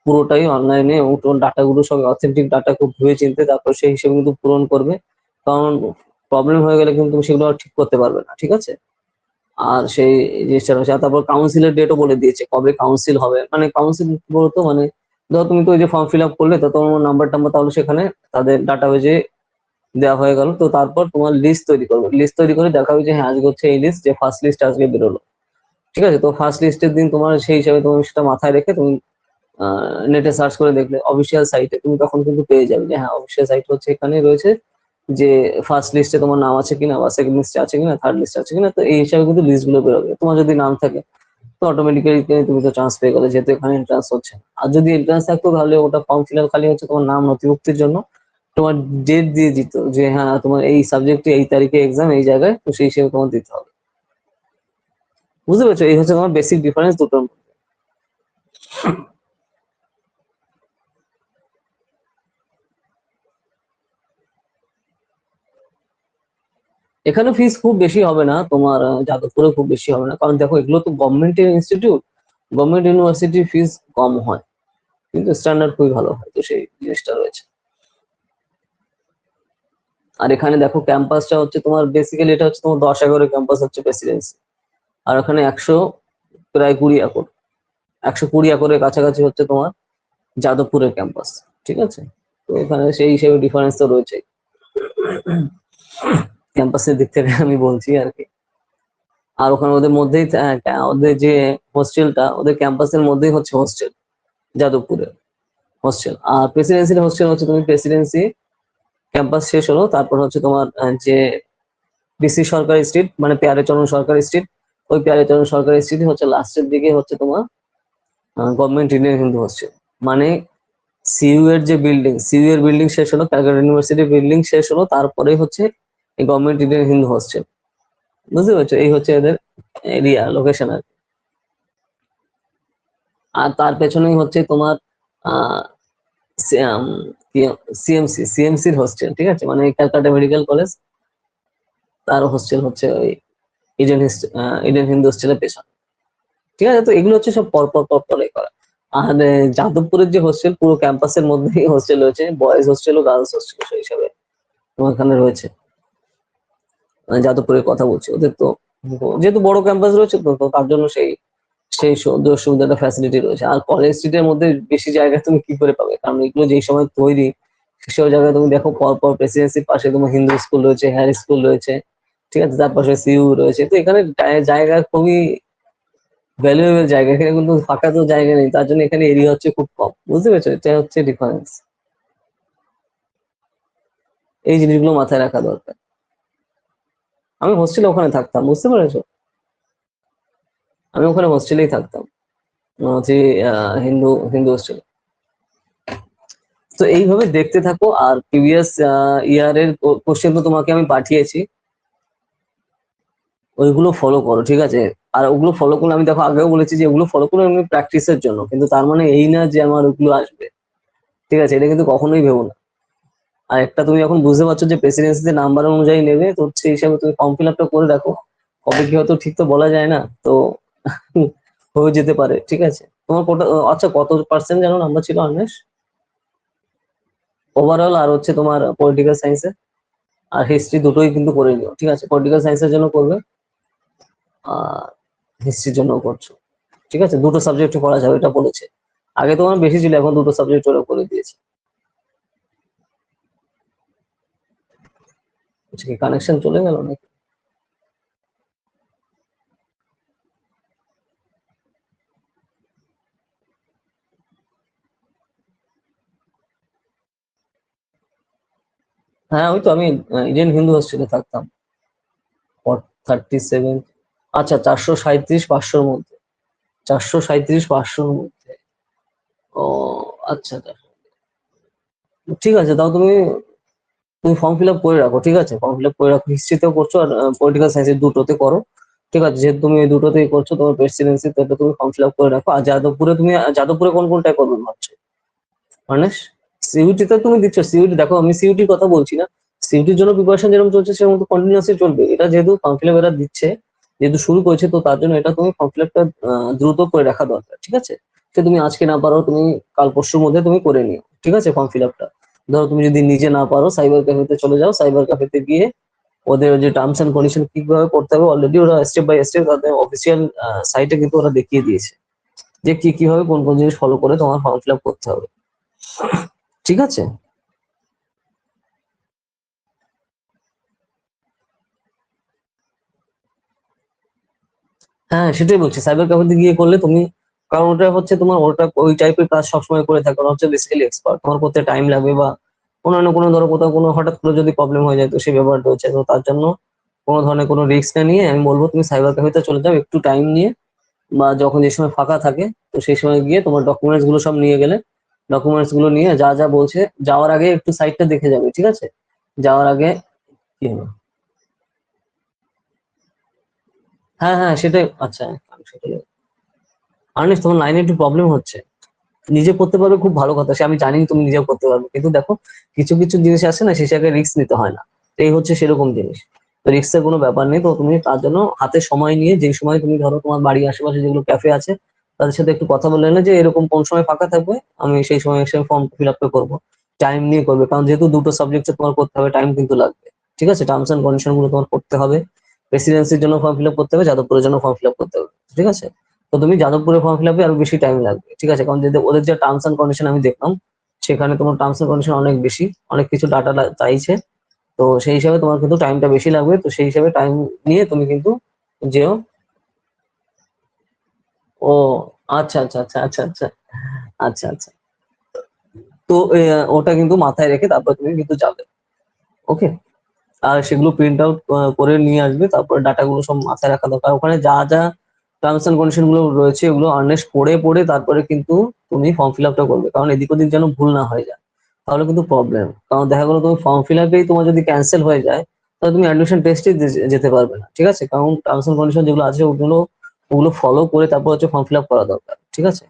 [SPEAKER 1] পুরোটাই অনলাইনে। এবং তোমার ডাটাগুলো সব অথেন্টিক ডাটা, খুব ভেবে চিনতে তারপর সেই হিসেবে কিন্তু পূরণ করবে, কারণ প্রবলেম হয়ে গেলে কিন্তু তুমি সেগুলো আর ঠিক করতে পারবে না। ঠিক আছে, আর সেই জিনিসটা রয়েছে। আর তারপর কাউন্সিলের ডেটও বলে দিয়েছে কবে কাউন্সিল হবে, মানে কাউন্সিল বলতো মানে ধরো তুমি তো ওই যে ফর্ম ফিল আপ করলে, তো তোমার নাম্বার টাম্বার তাহলে সেখানে তাদের ডাটা বেজে দেওয়া হয়ে গেল। তো তারপর তোমার লিস্ট তৈরি করবে, লিস্ট তৈরি করে দেখাবে যে হ্যাঁ আজকে হচ্ছে এই লিস্ট, যে ফার্স্ট লিস্ট আজকে বেরোলো। ঠিক আছে, তো ফার্স্ট লিস্টের দিন তোমার সেই হিসাবে তুমি সেটা মাথায় রেখে তুমি নেটে সার্চ করে দেখলে অফিসিয়াল সাইটে তুমি তখন কিন্তু পেয়ে যাবে যে হ্যাঁ অফিসিয়াল সাইট হচ্ছে এখানে রয়েছে, যে ফার্স্ট লিস্টে তোমার নাম আছে কিনা, বা সেকেন্ড লিস্টে আছে কিনা, থার্ড লিস্টে আছে কিনা। তো এই হিসাবে কিন্তু লিস্ট গুলো বেরোবে, তোমার যদি নাম থাকে তো অটোমেটিক্যালি তুমি তো চান্স পেয়ে গেলে, যেহেতু এখানে এন্ট্রান্স হচ্ছে না। আর যদি এন্ট্রান্স থাকতো তাহলে ওটা ফর্ম ফিল আপ খালি হচ্ছে তোমার নাম নথিভুক্তির জন্য, তোমার ডেট দিয়ে দিত যে হ্যাঁ তোমার এই সাবজেক্টে এই তারিখে এক্সাম এই জায়গায়, তো সেই হিসেবে তোমার দিতে হবে। বুঝতে পেরেছো, এই হচ্ছে তোমার বেসিক ডিফারেন্স দুটোর মধ্যে। এখানে ফিস খুব বেশি হবে না তোমার, যাদবপুরে খুব বেশি হবে না, কারণ দেখো এগুলো তো গভর্নমেন্টের ইনস্টিটিউট, গভর্নমেন্ট ইউনিভার্সিটির ফিস কম হয়, কিন্তু স্ট্যান্ডার্ড খুবই ভালো হয়, তো সেই জিনিসটা রয়েছে। আর এখানে দেখো ক্যাম্পাসটা হচ্ছে তোমার বেসিক্যালি এটা হচ্ছে তোমার 10-11 ক্যাম্পাস হচ্ছে প্রেসিডেন্সি। আর ওখানে প্রায় 20 একর, 120 একরের কাছাকাছি হচ্ছে তোমার যাদবপুরের ক্যাম্পাস। ঠিক আছে, তো এখানে সেই হিসেবে ডিফারেন্স তো রয়েছে ক্যাম্পাসের দিক থেকে আমি বলছি আর কি। আর ওখানে ওদের মধ্যেই ওদের যে হোস্টেলটা, ওদের ক্যাম্পাসের মধ্যেই হচ্ছে হোস্টেল, যাদবপুরের হোস্টেল। আর প্রেসিডেন্সির হোস্টেল হচ্ছে তুমি প্রেসিডেন্সি ক্যাম্পাস শেষ হলো তারপর হচ্ছে তোমার যে ডিসি সরকারি স্ট্রিট, মানে পেয়ারেচরণ সরকারি স্ট্রিট, ওই পেয়ারেচরণ সরকারি স্ট্রিট হচ্ছে লাস্টের দিকে হচ্ছে তোমার গভর্নমেন্ট ইন্ডিয়ান হিন্দু হোস্টেল। মানে সিইউ এর যে বিল্ডিং, সিইউ এর বিল্ডিং শেষ হলো, ক্যালকাটা ইউনিভার্সিটির বিল্ডিং শেষ হলো, তারপরেই হচ্ছে এই গভর্নমেন্ট ইন্ডিয়ান হিন্দু হোস্টেল। বুঝতে পারছো, এই হচ্ছে এদের এরিয়া লোকেশন আর কি। আর তার পেছনেই হচ্ছে তোমার আহ সিএমসির হোস্টেল। ঠিক আছে, মানে ক্যালকাটা মেডিকেল কলেজ, তার হোস্টেল হচ্ছে ওই ইডেন ইডেন হিন্দু হোস্টেলের পেছনে। ঠিক আছে, তো এগুলো হচ্ছে সব পরপর করা। আর যাদবপুরের যে হোস্টেল, পুরো ক্যাম্পাসের মধ্যেই হোস্টেল রয়েছে, বয়েজ হোস্টেল ও গার্লস হোস্টেল সেই হিসাবে তোমার এখানে রয়েছে। যাদবপুরের কথা বলছি, ওদের তো যেহেতু বড় ক্যাম্পাস রয়েছে, তো তার জন্য সেই সেই সুযোগ সুবিধাটা ফ্যাসিলিটি রয়েছে। আর কলেজ স্ট্রিটের মধ্যে বেশি জায়গা তুমি কি করে পাবে, কারণ এগুলো যেই সময় তৈরি সেসব জায়গায় তুমি দেখো পরপর প্রেসিডেন্সির পাশে তোমার হিন্দু স্কুল রয়েছে, হায়ার স্কুল রয়েছে। ঠিক আছে, তার পাশে সিইউ রয়েছে, তো এখানে জায়গা খুবই ভ্যালুয়েবল জায়গা, এখানে কিন্তু ফাঁকা তো জায়গা নেই, তার জন্য এখানে এরিয়া হচ্ছে খুব কম। বুঝতে পেরেছো, এটা হচ্ছে ডিফারেন্স, এই জিনিসগুলো মাথায় রাখা দরকার। আমি হোস্টেলে ওখানে থাকতাম, বুঝতে পেরেছো, আমি ওখানে হোস্টেলেই থাকতাম, হচ্ছে হিন্দু হিন্দু হোস্টেল। তো এইভাবে দেখতে থাকো, আর প্রিভিয়াস ইয়ারের কোশ্চেন তো তোমাকে আমি পাঠিয়েছি, ওইগুলো ফলো করো। ঠিক আছে, আর ওগুলো ফলো করলে, আমি দেখো আগেও বলেছি যে ওগুলো ফলো করো এমনি প্র্যাকটিসের জন্য, কিন্তু তার মানে এই না যে আমার ওগুলো আসবে। ঠিক আছে, এটা কিন্তু কখনোই ভেবো না। আর একটা তুমি এখন বুঝতে পারছো যে প্রেসিডেন্সিতে নাম্বার অনুযায়ী নেবে, তো সেই হিসাবে তুমি ফর্ম ফিল আপটা করে দেখো, কবে কি হয়তো ঠিক তো বলা যায় না, তো হয়ে যেতে পারে। ঠিক আছে, তোমার কত, আচ্ছা কত পার্সেন্ট যেন নাম্বার ছিল অনিমেষ, ওভারঅল আর হচ্ছে তোমার পলিটিক্যাল সায়েন্সে আর হিস্ট্রি দুটোই কিন্তু করে নিও। ঠিক আছে, পলিটিক্যাল সায়েন্সের জন্য করবে, আর হিস্ট্রির জন্য করছো। ঠিক আছে, দুটো সাবজেক্ট করা যাবে এটা বলেছে, আগে তোমার বেশি ছিল, এখন দুটো সাবজেক্ট ওরা করে দিয়েছে। আচ্ছা, কি কানেকশন চলে গেল নাকি? হ্যাঁ, ওই তো আমি ইন্ডিয়ান হিন্দু হোস্টেলে থাকতাম 37। আচ্ছা, 437 500-র মধ্যে, 437 500-র মধ্যে। ও আচ্ছা আচ্ছা, ঠিক আছে, তাও তুমি তুমি ফর্ম ফিল আপ করে রাখো, ঠিক আছে, ফর্ম ফিল আপ করে রাখো, হিস্ট্রিতেও করছো আর পলিটিক্যাল সায়েন্সের দুটোতে করো, ঠিক আছে, যেহেতু তুমি এই দুটোতেই করছো তোমার প্রেসিডেন্সি, তো এটা তুমি ফর্ম ফিল আপ করে রাখো। আর যাদবপুরে তুমি, যাদবপুরে কোন কোনটায় করবে ভাবছো? মানে সিইউটি তে তুমি দিচ্ছ, সিইউটি দেখো, আমি সিইউটির কথা বলছি না, সিইউটির জন্য প্রিপারেশন যেরকম চলছে সেরকম তো কন্টিনিউয়াসলি চলবে, এটা যেহেতু ফর্ম ফিল আপ এরা দিচ্ছে, যেহেতু শুরু করেছে, তো তার জন্য এটা তুমি ফর্ম ফিল আপটা দ্রুত করে রাখা দরকার, ঠিক আছে, সে তুমি আজকে না পারো, তুমি কাল পরশুর মধ্যে তুমি করে নিও, ঠিক আছে, ফর্ম ফিল আপটা। ধরো তুমি যদি নিজে না পারো, সাইবার ক্যাফেতে চলে যাও, সাইবার ক্যাফেতে গিয়ে ওদের যে টার্মস এন্ড কন্ডিশন কিভাবে করতে হবে, অলরেডি ওরা স্টেপ বাই স্টেপ তাদের অফিসিয়াল সাইটে কিন্তু ওরা দেখিয়ে দিয়েছে যে কি কিভাবে কোন কোন জিনিস ফলো করে তোমার ফর্ম ফিল আপ করতে হবে, ঠিক আছে। হ্যাঁ, সেটাই বলছি, সাইবার ক্যাফেতে গিয়ে করলে তুমি, কারণ ওটা হচ্ছে তোমার, ওটা ওই টাইপের কাজ সবসময় করে থাকে, ওরা হচ্ছে বেসিক্যালি এক্সপার্ট, তোমার করতে টাইম লাগবে, বা অন্যান্য কোনো ধরো কোথাও কোনো হঠাৎ করে যদি প্রবলেম হয়ে যায়, তো সেই ব্যাপারটা হচ্ছে, তো তার জন্য কোনো ধরনের কোনো রিস্ক না নিয়ে আমি বলবো তুমি সাইবার ক্যাফেতে চলে যাও একটু টাইম নিয়ে, বা যখন যে সময় ফাঁকা থাকে, তো সেই সময় গিয়ে তোমার ডকুমেন্টস গুলো সব নিয়ে গেলে, ডকুমেন্টস গুলো নিয়ে যা যা বলছে, যাওয়ার আগে একটু সাইটটা দেখে যাবে, ঠিক আছে, যাওয়ার আগে। কি হলো? হ্যাঁ হ্যাঁ, সেটাই, আচ্ছা, সেটাই। আর্নিশ, তোমার লাইনে একটু প্রবলেম হচ্ছে, নিজে করতে পারবে খুব ভালো কথা, সে আমি জানি তুমি নিজেও করতে পারবে, কিন্তু দেখো কিছু কিছু জিনিস আছে না, সে জায়গায় রিস্ক নিতে হয় না, তো এই হচ্ছে সেরকম জিনিস, তো রিস্কের কোনো ব্যাপার নেই, তো তুমি তার জন্য হাতে সময় নিয়ে, যে সময় তুমি ধরো তোমার বাড়ির আশেপাশে যেগুলো ক্যাফে আছে তাদের সাথে একটু কথা বলে না, যে এরকম কোন সময় ফাঁকা থাকবে, আমি সেই সময় এসে ফর্ম ফিল আপ করবো, টাইম নিয়ে করবে, কারণ যেহেতু দুটো সাবজেক্টে তোমার করতে হবে, টাইম কিন্তু লাগবে, ঠিক আছে, টার্মস এন্ড কন্ডিশন গুলো তোমার করতে হবে, প্রেসিডেন্সির জন্য ফর্ম ফিল আপ করতে হবে, যাদবপুরের জন্য ফর্ম ফিল আপ করতে হবে, ঠিক আছে, তো তুমি যাদবপুরে ফর্ম ফিল আপে আরো বেশি টাইম লাগবে, ঠিক আছে, কারণ যদি ওদের যে টার্মস এন্ড কন্ডিশন আমি দেখলাম, সেখানে তোমার টার্মস এন্ড কন্ডিশন অনেক বেশি, অনেক কিছু ডাটা চাইছে, তো সেই হিসাবে তোমার কিন্তু টাইমটা বেশি লাগবে, তো সেই হিসাবে টাইম নিয়ে তুমি কিন্তু যেও। ও আচ্ছা আচ্ছা আচ্ছা আচ্ছা আচ্ছা আচ্ছা আচ্ছা, তো ওটা কিন্তু মাথায় রেখে তারপর তুমি কিন্তু যাবে, ওকে, আর সেগুলো প্রিন্ট আউট করে নিয়ে আসবে, তারপর ডাটা গুলো সব মাথায় রাখা দরকার, ওখানে যা যা টার্মস এন্ড কন্ডিশন গুলো রয়েছে এগুলো আর্নেস্ট পড়ে পড়ে তারপরে কিন্তু তুমি ফর্ম ফিল আপটা করবে, কারণ এদিক ওদিক যেন ভুল না হয়ে যায়, তাহলে কিন্তু প্রবলেম, কারণ দেখা গেলো তুমি ফর্ম ফিল আপেই তোমার যদি ক্যান্সেল হয়ে যায়, তাহলে তুমি অ্যাডমিশন টেস্টে যেতে পারবে না, ঠিক আছে, কারণ টার্মস এন্ড কন্ডিশন যেগুলো আছে ওগুলো ওগুলো ফলো করে তারপর হচ্ছে ফর্ম ফিল আপ করা দরকার, ঠিক আছে,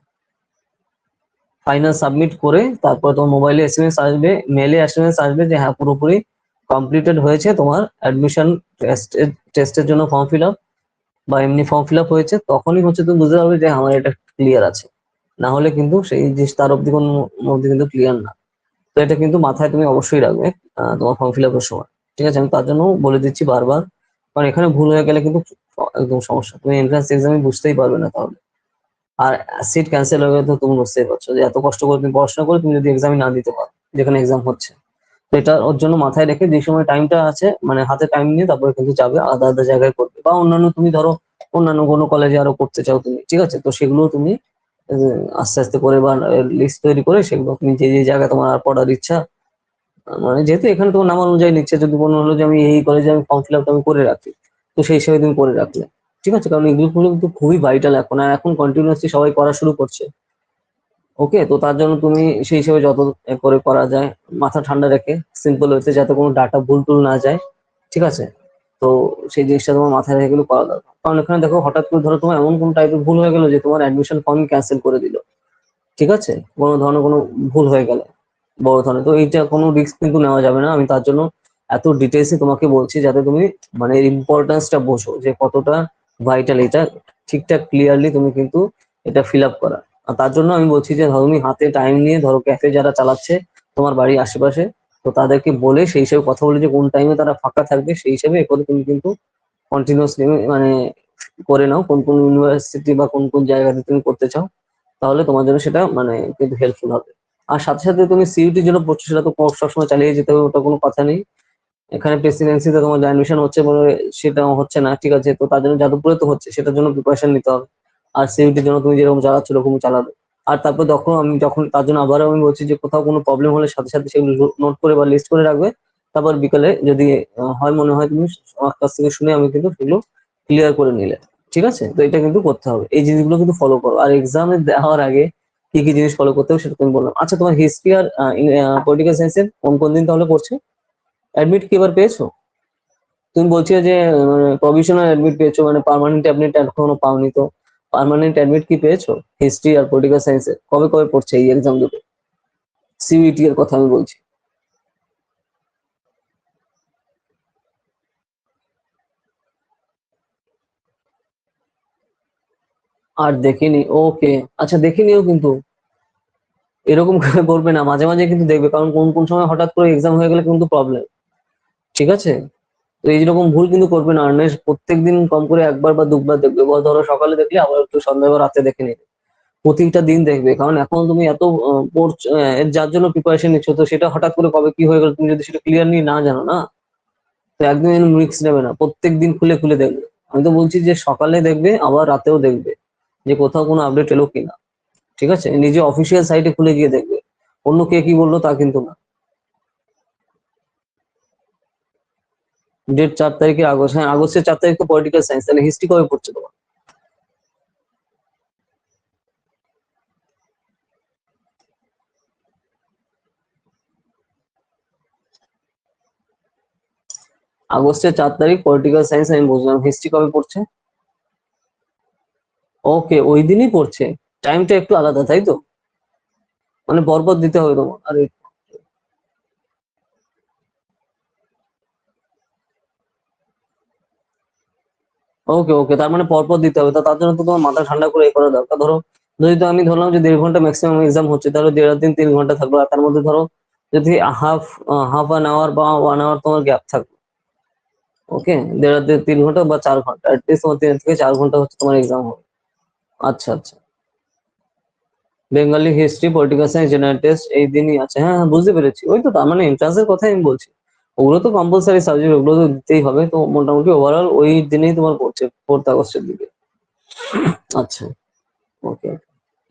[SPEAKER 1] ফাইনাল সাবমিট করে তারপর তোমার মোবাইলে এসএমএস আসবে, মেলে এসএমএস আসবে যে হ্যাঁ পুরোপুরি কমপ্লিটেড হয়েছে তোমার অ্যাডমিশন টেস্টের জন্য ফর্ম ফিল আপ, বা এমনি ফর্ম ফিল আপ হয়েছে, তখনই হচ্ছে তুমি বুঝতে পারবে যে আমার এটা ক্লিয়ার আছে, না হলে কিন্তু সেই জিনিস তার অব্দি কোনো অব্দি কিন্তু ক্লিয়ার না, তো এটা কিন্তু মাথায় তুমি অবশ্যই রাখবে তোমার ফর্ম ফিল আপের সময়, ঠিক আছে, আমি তার জন্য বলে দিচ্ছি বারবার, কারণ এখানে ভুল হয়ে গেলে কিন্তু একদম সমস্যা, তুমি এন্ট্রান্স এক্সামে বুঝতেই পারবে না তাহলে, আর সিট ক্যান্সেল হয়ে গেলে তো তুমি বুঝতেই পারছো যে এত কষ্ট করে তুমি পড়াশোনা করে তুমি যদি এক্সামে না দিতে পারো, যেখানে এক্সাম হচ্ছে, তো এটা ওর জন্য মাথায় রেখে যে সময় টাইমটা আছে, মানে হাতে টাইম নিয়ে তারপরে কিন্তু যাবে, আলাদা আলাদা জায়গায় করবে, বা অন্যান্য তুমি ধরো অন্যান্য কোনো কলেজে আরো করতে চাও তুমি, ঠিক আছে, তো সেগুলো তুমি আস্তে আস্তে করে বা লিস্ট তৈরি করে সেগুলো তুমি যে যে জায়গায় তোমার আর পড়ার ইচ্ছা, মানে যেহেতু এখানে তোমার নাম অনুযায়ী নিচ্ছে, যদি মনে হলো যে আমি এই কলেজে আমি ফর্ম ফিল আপটা আমি করে রাখি, তো সেই হিসেবে তুমি করে রাখলে, ঠিক আছে, কারণ এগুলো কিন্তু খুবই ভাইটাল এখন, আর এখন কন্টিনিউয়াসলি সবাই করা শুরু করছে, ওকে, তো তার জন্য তুমি সেই হিসেবে যত করে করা যায় মাথা ঠান্ডা রেখে সিম্পল হয়েছে, যাতে কোনো ডাটা ভুল টুল না যায়, ঠিক আছে, তো সেই জিনিসটা তোমার মাথায় রেখে এগুলো করা দরকার, কারণ এখানে দেখো হঠাৎ করে ধরো তোমার এমন কোনো টাইপের ভুল হয়ে গেল যে তোমার অ্যাডমিশন ফর্ম ক্যান্সেল করে দিল, ঠিক আছে, কোনো ধরনের কোনো ভুল হয়ে গেলে বড় ধরনের, তো এইটা কোনো রিস্ক কিন্তু নেওয়া যাবে না, আমি তার জন্য এত ডিটেলসে তোমাকে বলছি যাতে তুমি মানে ইম্পর্টেন্সটা বোঝো যে কতটা ভাইটাল এটা, ঠিকঠাক ক্লিয়ারলি তুমি কিন্তু এটা ফিল আপ করা, আর তার জন্য আমি বলছি যে ধরো তুমি হাতে টাইম নিয়ে, ধরো ক্যাফে যারা চালাচ্ছে তোমার বাড়ির আশেপাশে, তো তাদেরকে বলে সেই হিসেবে কথা বলে যে কোন টাইমে তারা ফাঁকা থাকবে, সেই হিসেবে এ করে তুমি কিন্তু কন্টিনিউসলি মানে করে নাও, কোন কোন ইউনিভার্সিটি বা কোন কোন জায়গাতে তুমি করতে চাও, তাহলে তোমার জন্য সেটা মানে কিন্তু হেল্পফুল হবে। আর সাথে সাথে তুমি সিইউটির জন্য পড়ছো, সেটা তো সবসময় চালিয়ে যেতে হবে, ওটা কোনো কথা নেই, এখানে প্রেসিডেন্সিতে তোমার অ্যাডমিশন হচ্ছে বলে সেটা হচ্ছে না, ঠিক আছে, তো তার জন্য যাদবপুরে তো হচ্ছে, সেটার জন্য প্রিপারেশন নিতে হবে, আর সিইউটির জন্য তুমি যেরকম চালাচ্ছ ওরকমই চালাবে, আর তারপর দেখো আমি যখন তার জন্য আবারও আমি বলছি যে কোথাও কোনো প্রবলেম হলে সাথে সাথে সেগুলো নোট করে বা লিস্ট করে রাখবে, তারপর বিকালে যদি হয় মনে হয় তুমি আমার কাছ থেকে শুনে আমি কিন্তু সেগুলো ক্লিয়ার করে নিলে, ঠিক আছে? তো এটা কিন্তু করতে হবে, এই জিনিসগুলো কিন্তু ফলো করো। আর এক্সামে দেওয়ার আগে কি কি জিনিস ফলো করতে হবে সেটা তুমি বললাম। আচ্ছা, তোমার হিস্ট্রি আর পলিটিক্যাল সায়েন্সের কোন কোন দিন তাহলে পড়ছে? অ্যাডমিট কি এবার পেয়েছো? তুমি বলছো যে প্রভিশনাল অ্যাডমিট পেয়েছো, মানে পার্মানেন্ট অ্যাডমিট এখনো পাওনি। তো পার্মানেন্ট অ্যাডমিট কি পেয়েছো হিস্ট্রি আর পলিটিক্যাল সায়েন্সে? কবে কবে পড়ছে এই এক্সাম দুটো? সিইটি এর কথা আমি বলছি। আর দেখিনি, ওকে। আচ্ছা, দেখে নিও কিন্তু এরকম করবে না, মাঝে মাঝে কিন্তু দেখবে, কারণ কোন কোন সময় হঠাৎ করে এক্সাম হয়ে গেলে কিন্তু প্রবলেম। ঠিক আছে? তো এইরকম ভুল কিন্তু করবে না আর্নেশ, প্রত্যেকদিন কম করে একবার বা দুবার দেখবে, বা ধরো সকালে দেখলে আবার একটু সন্ধ্যা বা রাতে দেখে নিবে, প্রতিটা দিন দেখবে। কারণ এখন তুমি এত পড়ছো, যার জন্য প্রিপারেশন নিচ্ছ, তো সেটা হঠাৎ করে কবে কি হয়ে গেল তুমি যদি সেটা ক্লিয়ারলি না জানো না, তো একদম রিস্ক নেবে না, প্রত্যেক দিন খুলে খুলে দেখবে। আমি তো বলছি যে সকালে দেখবে আবার রাতেও দেখবে যে কোথাও কোনো আপডেট এলো কিনা। ঠিক আছে? নিজে অফিসিয়াল সাইটে খুলে গিয়ে দেখবে, অন্য কে কি বললো তা কিন্তু না। ডেট 4 তারিখে আগস্ট, হ্যাঁ আগস্টের 4 তারিখ তো পলিটিক্যাল সায়েন্স, তাহলে হিস্ট্রি কবে পড়ছে তোমার? আগস্টের 4 তারিখ পলিটিক্যাল সায়েন্স, আমি বুঝলাম। হিস্ট্রি কবে পড়ছে? ওকে, ওই দিনই পড়ছে। টাইমটা একটু আলাদা তাই তো, মানে পরপর দিতে হবে তোমার। আরে ওকে ওকে, তার মানে পরপর দিতে হবে। তা তার জন্য তো তোমার মাথা ঠান্ডা করে এ করা দরকার। ধরো যদি তো আমি ধরলাম যে 1.5 ঘন্টা ম্যাক্সিমাম এক্সাম হচ্ছে, তাহলে 1.5 দিন 3 ঘন্টা থাকলো, আর তার মধ্যে ধরো যদি হাফ হাফ অ্যান আওয়ার বা 1 আওয়ার তোমার গ্যাপ থাকলো। ওকে, 1.5 দিন 3 ঘন্টা বা 4 ঘন্টা, অ্যাটলিস্ট তোমার 3 থেকে 4 ঘন্টা হচ্ছে তোমার এক্সাম হবে। আচ্ছা আচ্ছা, Bengali history political science general test এই দিনই আছে, হ্যাঁ হ্যাঁ বুঝতে পেরেছি। ওই তো, তার মানে এন্ট্রান্সের কথাই আমি বলছি। ওগুলো তো কম্পালসারি সাবজেক্ট, ওগুলো তো দিতেই হবে। তো মোটামুটি ওভারঅল ওই দিনেই তোমার পড়ছে, 4 আগস্টের দিকে। আচ্ছা, ওকে।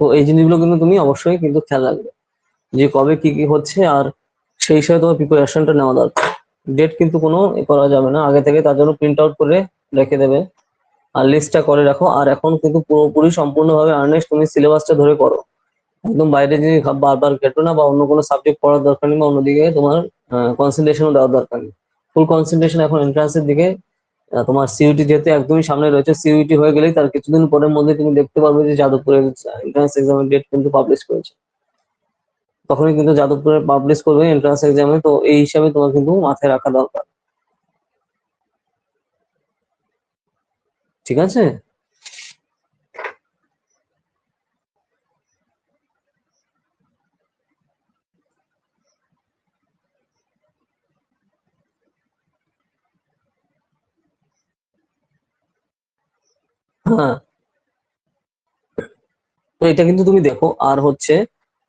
[SPEAKER 1] তো এই জিনিসগুলো কিন্তু তুমি অবশ্যই কিন্তু খেয়াল রাখবে যে কবে কি কি হচ্ছে, আর সেই হিসাবে তোমার প্রিপারেশনটা নেওয়া দরকার। ডেট কিন্তু কোনো করা যাবে না আগে থেকে, তার জন্য প্রিন্ট আউট করে রেখে দেবে, আর লিস্টটা করে রাখো। আর এখন কিন্তু পুরোপুরি সম্পূর্ণভাবে আর্নেস্ট তুমি সিলেবাসটা ধরে করো, একদম বাইরে জিনিস বারবার ঘেটো না, বা অন্য কোনো সাবজেক্ট পড়ার দরকার নেই, বা অন্যদিকে তোমার কনসেন্ট্রেশনও দেওয়ার দরকার নেই। ফুল কনসেন্ট্রেশন এখন এন্ট্রান্সের দিকে। তোমার সিইউটি যেহেতু একদমই সামনে রয়েছে, সিইউটি হয়ে গেলেই তার কিছুদিন পরের মধ্যে তুমি দেখতে পারবে যে যাদবপুরের এন্ট্রান্স এক্সামের ডেট কিন্তু পাবলিশ করেছে। তখনই কিন্তু যাদবপুরে পাবলিশ করবে এন্ট্রান্স এক্সামে, তো এই হিসাবে তোমার কিন্তু মাথায় রাখা দরকার। ঠিক আছে? হ্যাঁ, তো এটা কিন্তু তুমি দেখো। আর হচ্ছে,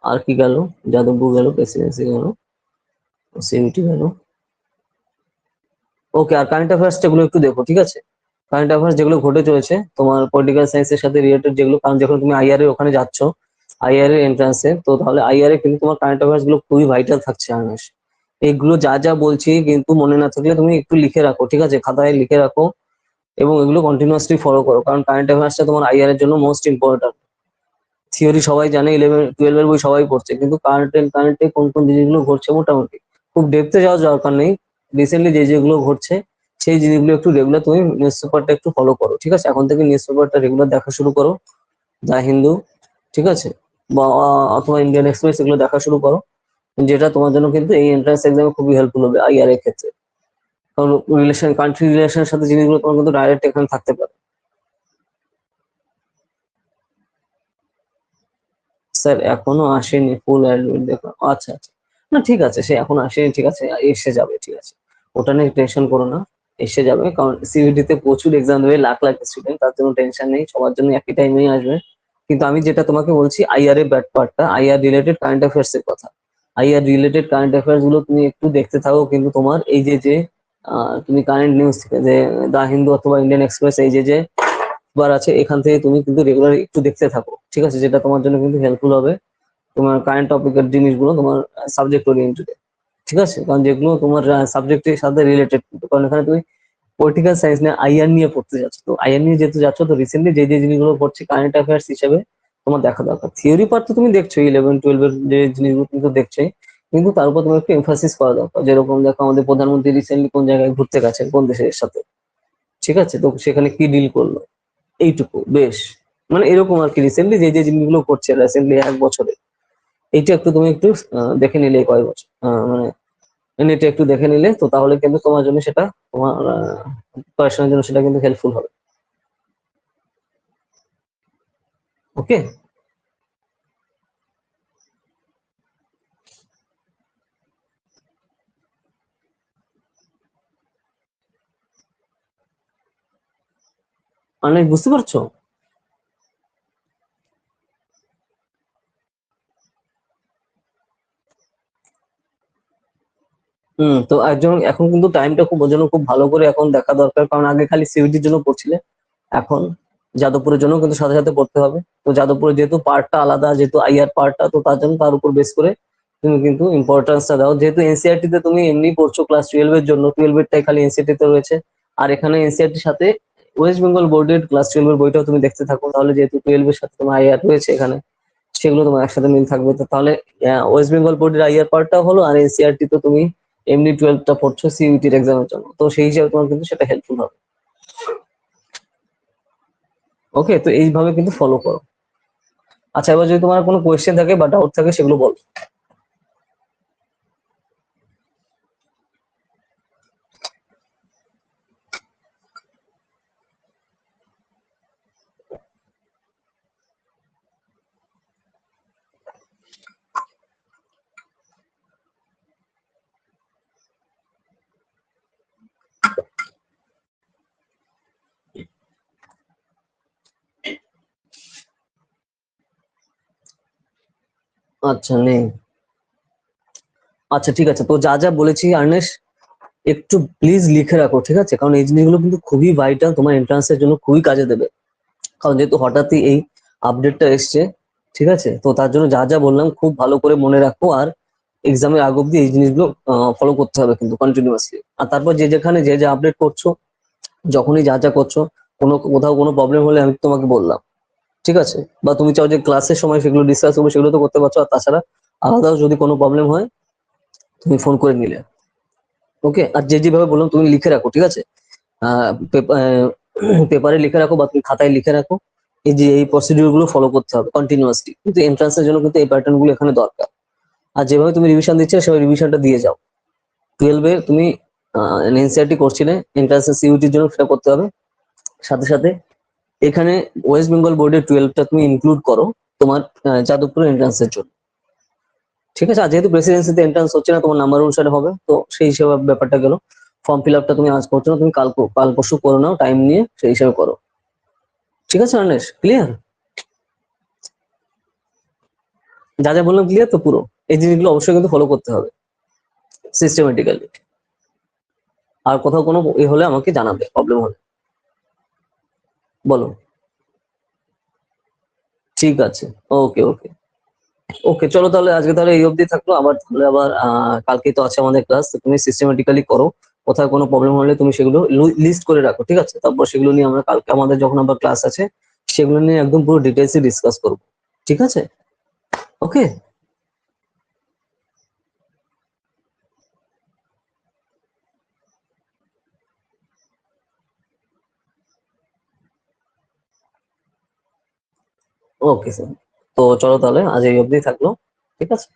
[SPEAKER 1] আর কি গেল? যাদবপুর গেল, প্রেসিডেন্সি গেল, সিইউটি গেল। ওকে, আর কারেন্ট অ্যাফেয়ার্স যেগুলো একটু দেখো, ঠিক আছে? কারেন্ট অ্যাফেয়ার্স যেগুলো ঘটে চলেছে তোমার পলিটিক্যাল সায়েন্সের সাথে রিলেটেড যেগুলো, কারণ যখন তুমি আইআর এর ওখানে যাচ্ছ, আইআর এর এন্ট্রান্সে, তো তাহলে আইআর এ কিন্তু তোমার কারেন্ট অ্যাফেয়ার্স গুলো খুবই ভাইটাল থাকছে আনাস। এইগুলো যা যা বলছি কিন্তু মনে না থাকলে তুমি একটু লিখে রাখো, ঠিক আছে? খাতায় লিখে রাখো, এবং এগুলো কন্টিনিউয়াসলি ফলো করো, কারণ কারেন্ট অ্যাফেয়ার্সটা তোমার আইআর এর জন্য মোস্ট ইম্পর্টেন্ট। থিওরি সবাই জানে, 11 12 এর বই সবাই পড়ছে, কিন্তু কারেন্টে কোন কোন জিনিসগুলো ঘটছে মোটামুটি খুব ডেপথে যাওয়ার দরকার নেই। রিসেন্টলি যে যেগুলো ঘটছে সেই জিনিসগুলো একটু রেগুলার তুমি নিউজ পেপারটা একটু ফলো করো, ঠিক আছে? এখন থেকে নিউজ পেপারটা রেগুলার দেখা শুরু করো, দা হিন্দু, ঠিক আছে? বা অথবা ইন্ডিয়ান এক্সপ্রেস, এগুলো দেখা শুরু করো, যেটা তোমার জন্য কিন্তু এই এন্ট্রান্স এক্সামে খুবই হেল্পফুল হবে আইআর এর ক্ষেত্রে। কারণ কান্ট্রি রিলেশনের সাথে জিনিসগুলো তোমার কিন্তু ডাইরেক্ট এখানে থাকতে পারে। স্যার এখনো আসেনি ফুল অ্যাডমিট দেখো, আচ্ছা আচ্ছা। না ঠিক আছে, সে এখনো আসেনি, ঠিক আছে, এসে যাবে, ঠিক আছে। ওটা নিয়ে টেনশন করো না, এসে যাবে। কারণ সিইউটি তে প্রচুর এক্সাম দেবে, লাখ লাখ স্টুডেন্ট, তার জন্য টেনশন নেই, সবার জন্য একই টাইমেই আসবে। কিন্তু আমি যেটা তোমাকে বলছি আইআর এর ব্যাট পার্টটা, আইআর রিলেটেড কারেন্ট অ্যাফেয়ার্স এর কথা। আইআর রিলেটেড কারেন্ট অ্যাফেয়ার্স গুলো তুমি একটু দেখতে থাকো, কিন্তু তোমার এই যে যে তুমি কারেন্ট নিউজ থেকে যে দা হিন্দু অথবা ইন্ডিয়ান এক্সপ্রেস, এই যে যে বার আছে, এখান থেকে তুমি কিন্তু রেগুলার একটু দেখতে থাকো, ঠিক আছে? যেটা তোমার জন্য কিন্তু হেল্পফুল হবে, তোমার কারেন্ট টপিকের জিনিসগুলো তোমার সাবজেক্ট ওরিয়েন্টেড, ঠিক আছে? কারণ যেগুলো তোমার সাবজেক্টের সাথে রিলেটেড, কারণ এখানে তুমি পলিটিক্যাল সায়েন্স নিয়ে আইআর নিয়ে পড়তে যাচ্ছ, তো আইআর নিয়ে যেহেতু যাচ্ছ, তো রিসেন্টলি যে যে জিনিসগুলো পড়ছে কারেন্ট অ্যাফেয়ার্স হিসেবে তোমার দেখা দরকার। থিওরি পার্ট তো তুমি দেখছো, 11-12 এর যে জিনিসগুলো তুমি তো দেখছোই, কিন্তু তার উপর তোমার একটু এমফাসিস করা দরকার। যেরকম দেখো আমাদের প্রধানমন্ত্রী রিসেন্টলি কোন জায়গায় ঘুরতে গেছেন, কোন দেশের সাথে, ঠিক আছে, তো সেখানে কি ডিল করলো, এইটুকু বেশ, মানে এরকম আর কি। রিসেন্টলি যে যে জিনিসগুলো করছে রিসেন্টলি 1 বছরে, এইটা একটু তুমি একটু দেখে নিলে, কয় বছর মানে নেটে একটু দেখে নিলে, তো তাহলে কিন্তু তোমার জন্য সেটা, তোমার পড়াশোনার জন্য সেটা কিন্তু হেল্পফুল হবে। ওকে। মানে বুঝতে পারছো? তো একজন এখন কিন্তু টাইমটা খুব, ওর জন্য খুব ভালো করে এখন দেখা দরকার, কারণ আগে খালি সিইউটির জন্য পড়ছিলে, এখন যাদবপুরের জন্য কিন্তু সাথে সাথে পড়তে হবে। তো যাদবপুরে যেহেতু পার্টটা আলাদা, যেহেতু আইআর পার্টটা, তো তার জন্য তার উপর বেস করে তুমি কিন্তু ইম্পর্টেন্সটা দাও। যেহেতু এনসিইআরটি তে তুমি এমনি পড়ছো ক্লাস 12 এর জন্য, 12 এরটাই খালি এনসিইআরটি তে রয়েছে, আর এখানে এনসিইআরটির সাথে ওয়েস্ট বেঙ্গল বোর্ডের ক্লাস 12 এর বইটাও তুমি দেখতে থাকো, তাহলে যেহেতু 12 এর সাথে তোমার আইআর রয়েছে এখানে, সেগুলো তোমার একসাথে মিল থাকবে। তো তাহলে ওয়েস্ট বেঙ্গল বোর্ডের আইআর পার্টটা হলো, আর এনসিইআরটি তো তুমি এমনি 12টা পড়ছো সিইউটির এক্সামের জন্য, তো সেই হিসাবে তোমার কিন্তু সেটা হেল্পফুল হবে। ওকে, তো এইভাবে কিন্তু ফলো করো। আচ্ছা, এবার যদি তোমার কোনো কোয়েশ্চেন থাকে বা ডাউট থাকে সেগুলো বল। আচ্ছা, নেই। আচ্ছা ঠিক আছে, তো যা যা বলেছি আর্নেশ, একটু প্লিজ লিখে রাখো, ঠিক আছে, কারণ এই জিনিসগুলো কিন্তু খুবই ভাইটাল, তোমার এন্ট্রান্সের জন্য খুবই কাজে দেবে। কারণ যেহেতু হঠাৎই এই আপডেটটা এসছে, ঠিক আছে, তো তার জন্য যা যা বললাম খুব ভালো করে মনে রাখো, আর এক্সামের আগ অব্দি এই জিনিসগুলো ফলো করতে হবে কিন্তু কন্টিনিউয়াসলি। আর তারপর যে যেখানে যে যে আপডেট করছো, যখনই যা যা করছো, কোথাও কোনো প্রবলেম হলে আমি তোমাকে বললাম, ঠিক আছে, বা তুমি চাও যে ক্লাসের সময় সেগুলো ডিসকাস হবে, সেগুলো তো করতে পারছো। আর তাছাড়া আলাদাও যদি কোনো প্রবলেম হয়, তুমি ফোন করে নিলে। ওকে, আর যে যেভাবে বললাম তুমি লিখে রাখো, ঠিক আছে, পেপারে লিখে রাখো বা তুমি খাতায় লিখে রাখো, এই যে এই প্রসিডিউর গুলো ফলো করতে হবে কন্টিনিউয়াসলি, কিন্তু এন্ট্রান্সের জন্য কিন্তু এই প্যাটার্ন গুলো এখানে দরকার। আর যেভাবে তুমি রিভিশন দিচ্ছ সেভাবে রিভিশনটা দিয়ে যাও। 12 এ তুমি এনসিইআরটি করছিলে, এন্ট্রান্সের সিইউটির জন্য সেটা করতে হবে। সাথে সাথে এখানে ওয়েস্ট বেঙ্গল বোর্ডের 12টা তুমি ইনক্লুড করো তোমার যাদবপুর এন্ট্রান্সের জন্য, ঠিক আছে। আর যেহেতু প্রেসিডেন্সিতে এন্ট্রান্স হচ্ছে না, তোমার নাম্বার অনুসারে হবে, তো সেই হিসেবে ব্যাপারটা গেল। ফর্ম ফিল আপটা তুমি আজ করছো না, তুমি কাল পরশু করে নাও, টাইম নিয়ে সেই হিসেবে করো। ঠিক আছে অর্ণেশ, ক্লিয়ার? যা যা বললাম ক্লিয়ার তো পুরো? এই জিনিসগুলো অবশ্যই কিন্তু ফলো করতে হবে সিস্টেমেটিক্যালি। আর কোথাও কোনো এ হলে আমাকে জানাবে, প্রবলেম হলে। বলো। ঠিক আছে। ওকে ওকে। ওকে, চলো তাহলে আজকে তাহলে এই অবধি থাকলো। আবার তাহলে আবার কালকে তো আছে আমাদের ক্লাস, তো তুমি সিস্টেমেটিক্যালি করো। কোথাও কোনো প্রবলেম হলে তুমি সেগুলো লিস্ট করে রাখো, ঠিক আছে, তারপর সেগুলো নিয়ে আমরা কালকে আমাদের যখন আবার ক্লাস আছে, সেগুলো নিয়ে একদম পুরো ডিটেলসে ডিসকাস করবো। ঠিক আছে। ওকে। Okay sir. তো চলো তাহলে আজ এই অবধি থাকলো। ঠিক আছে।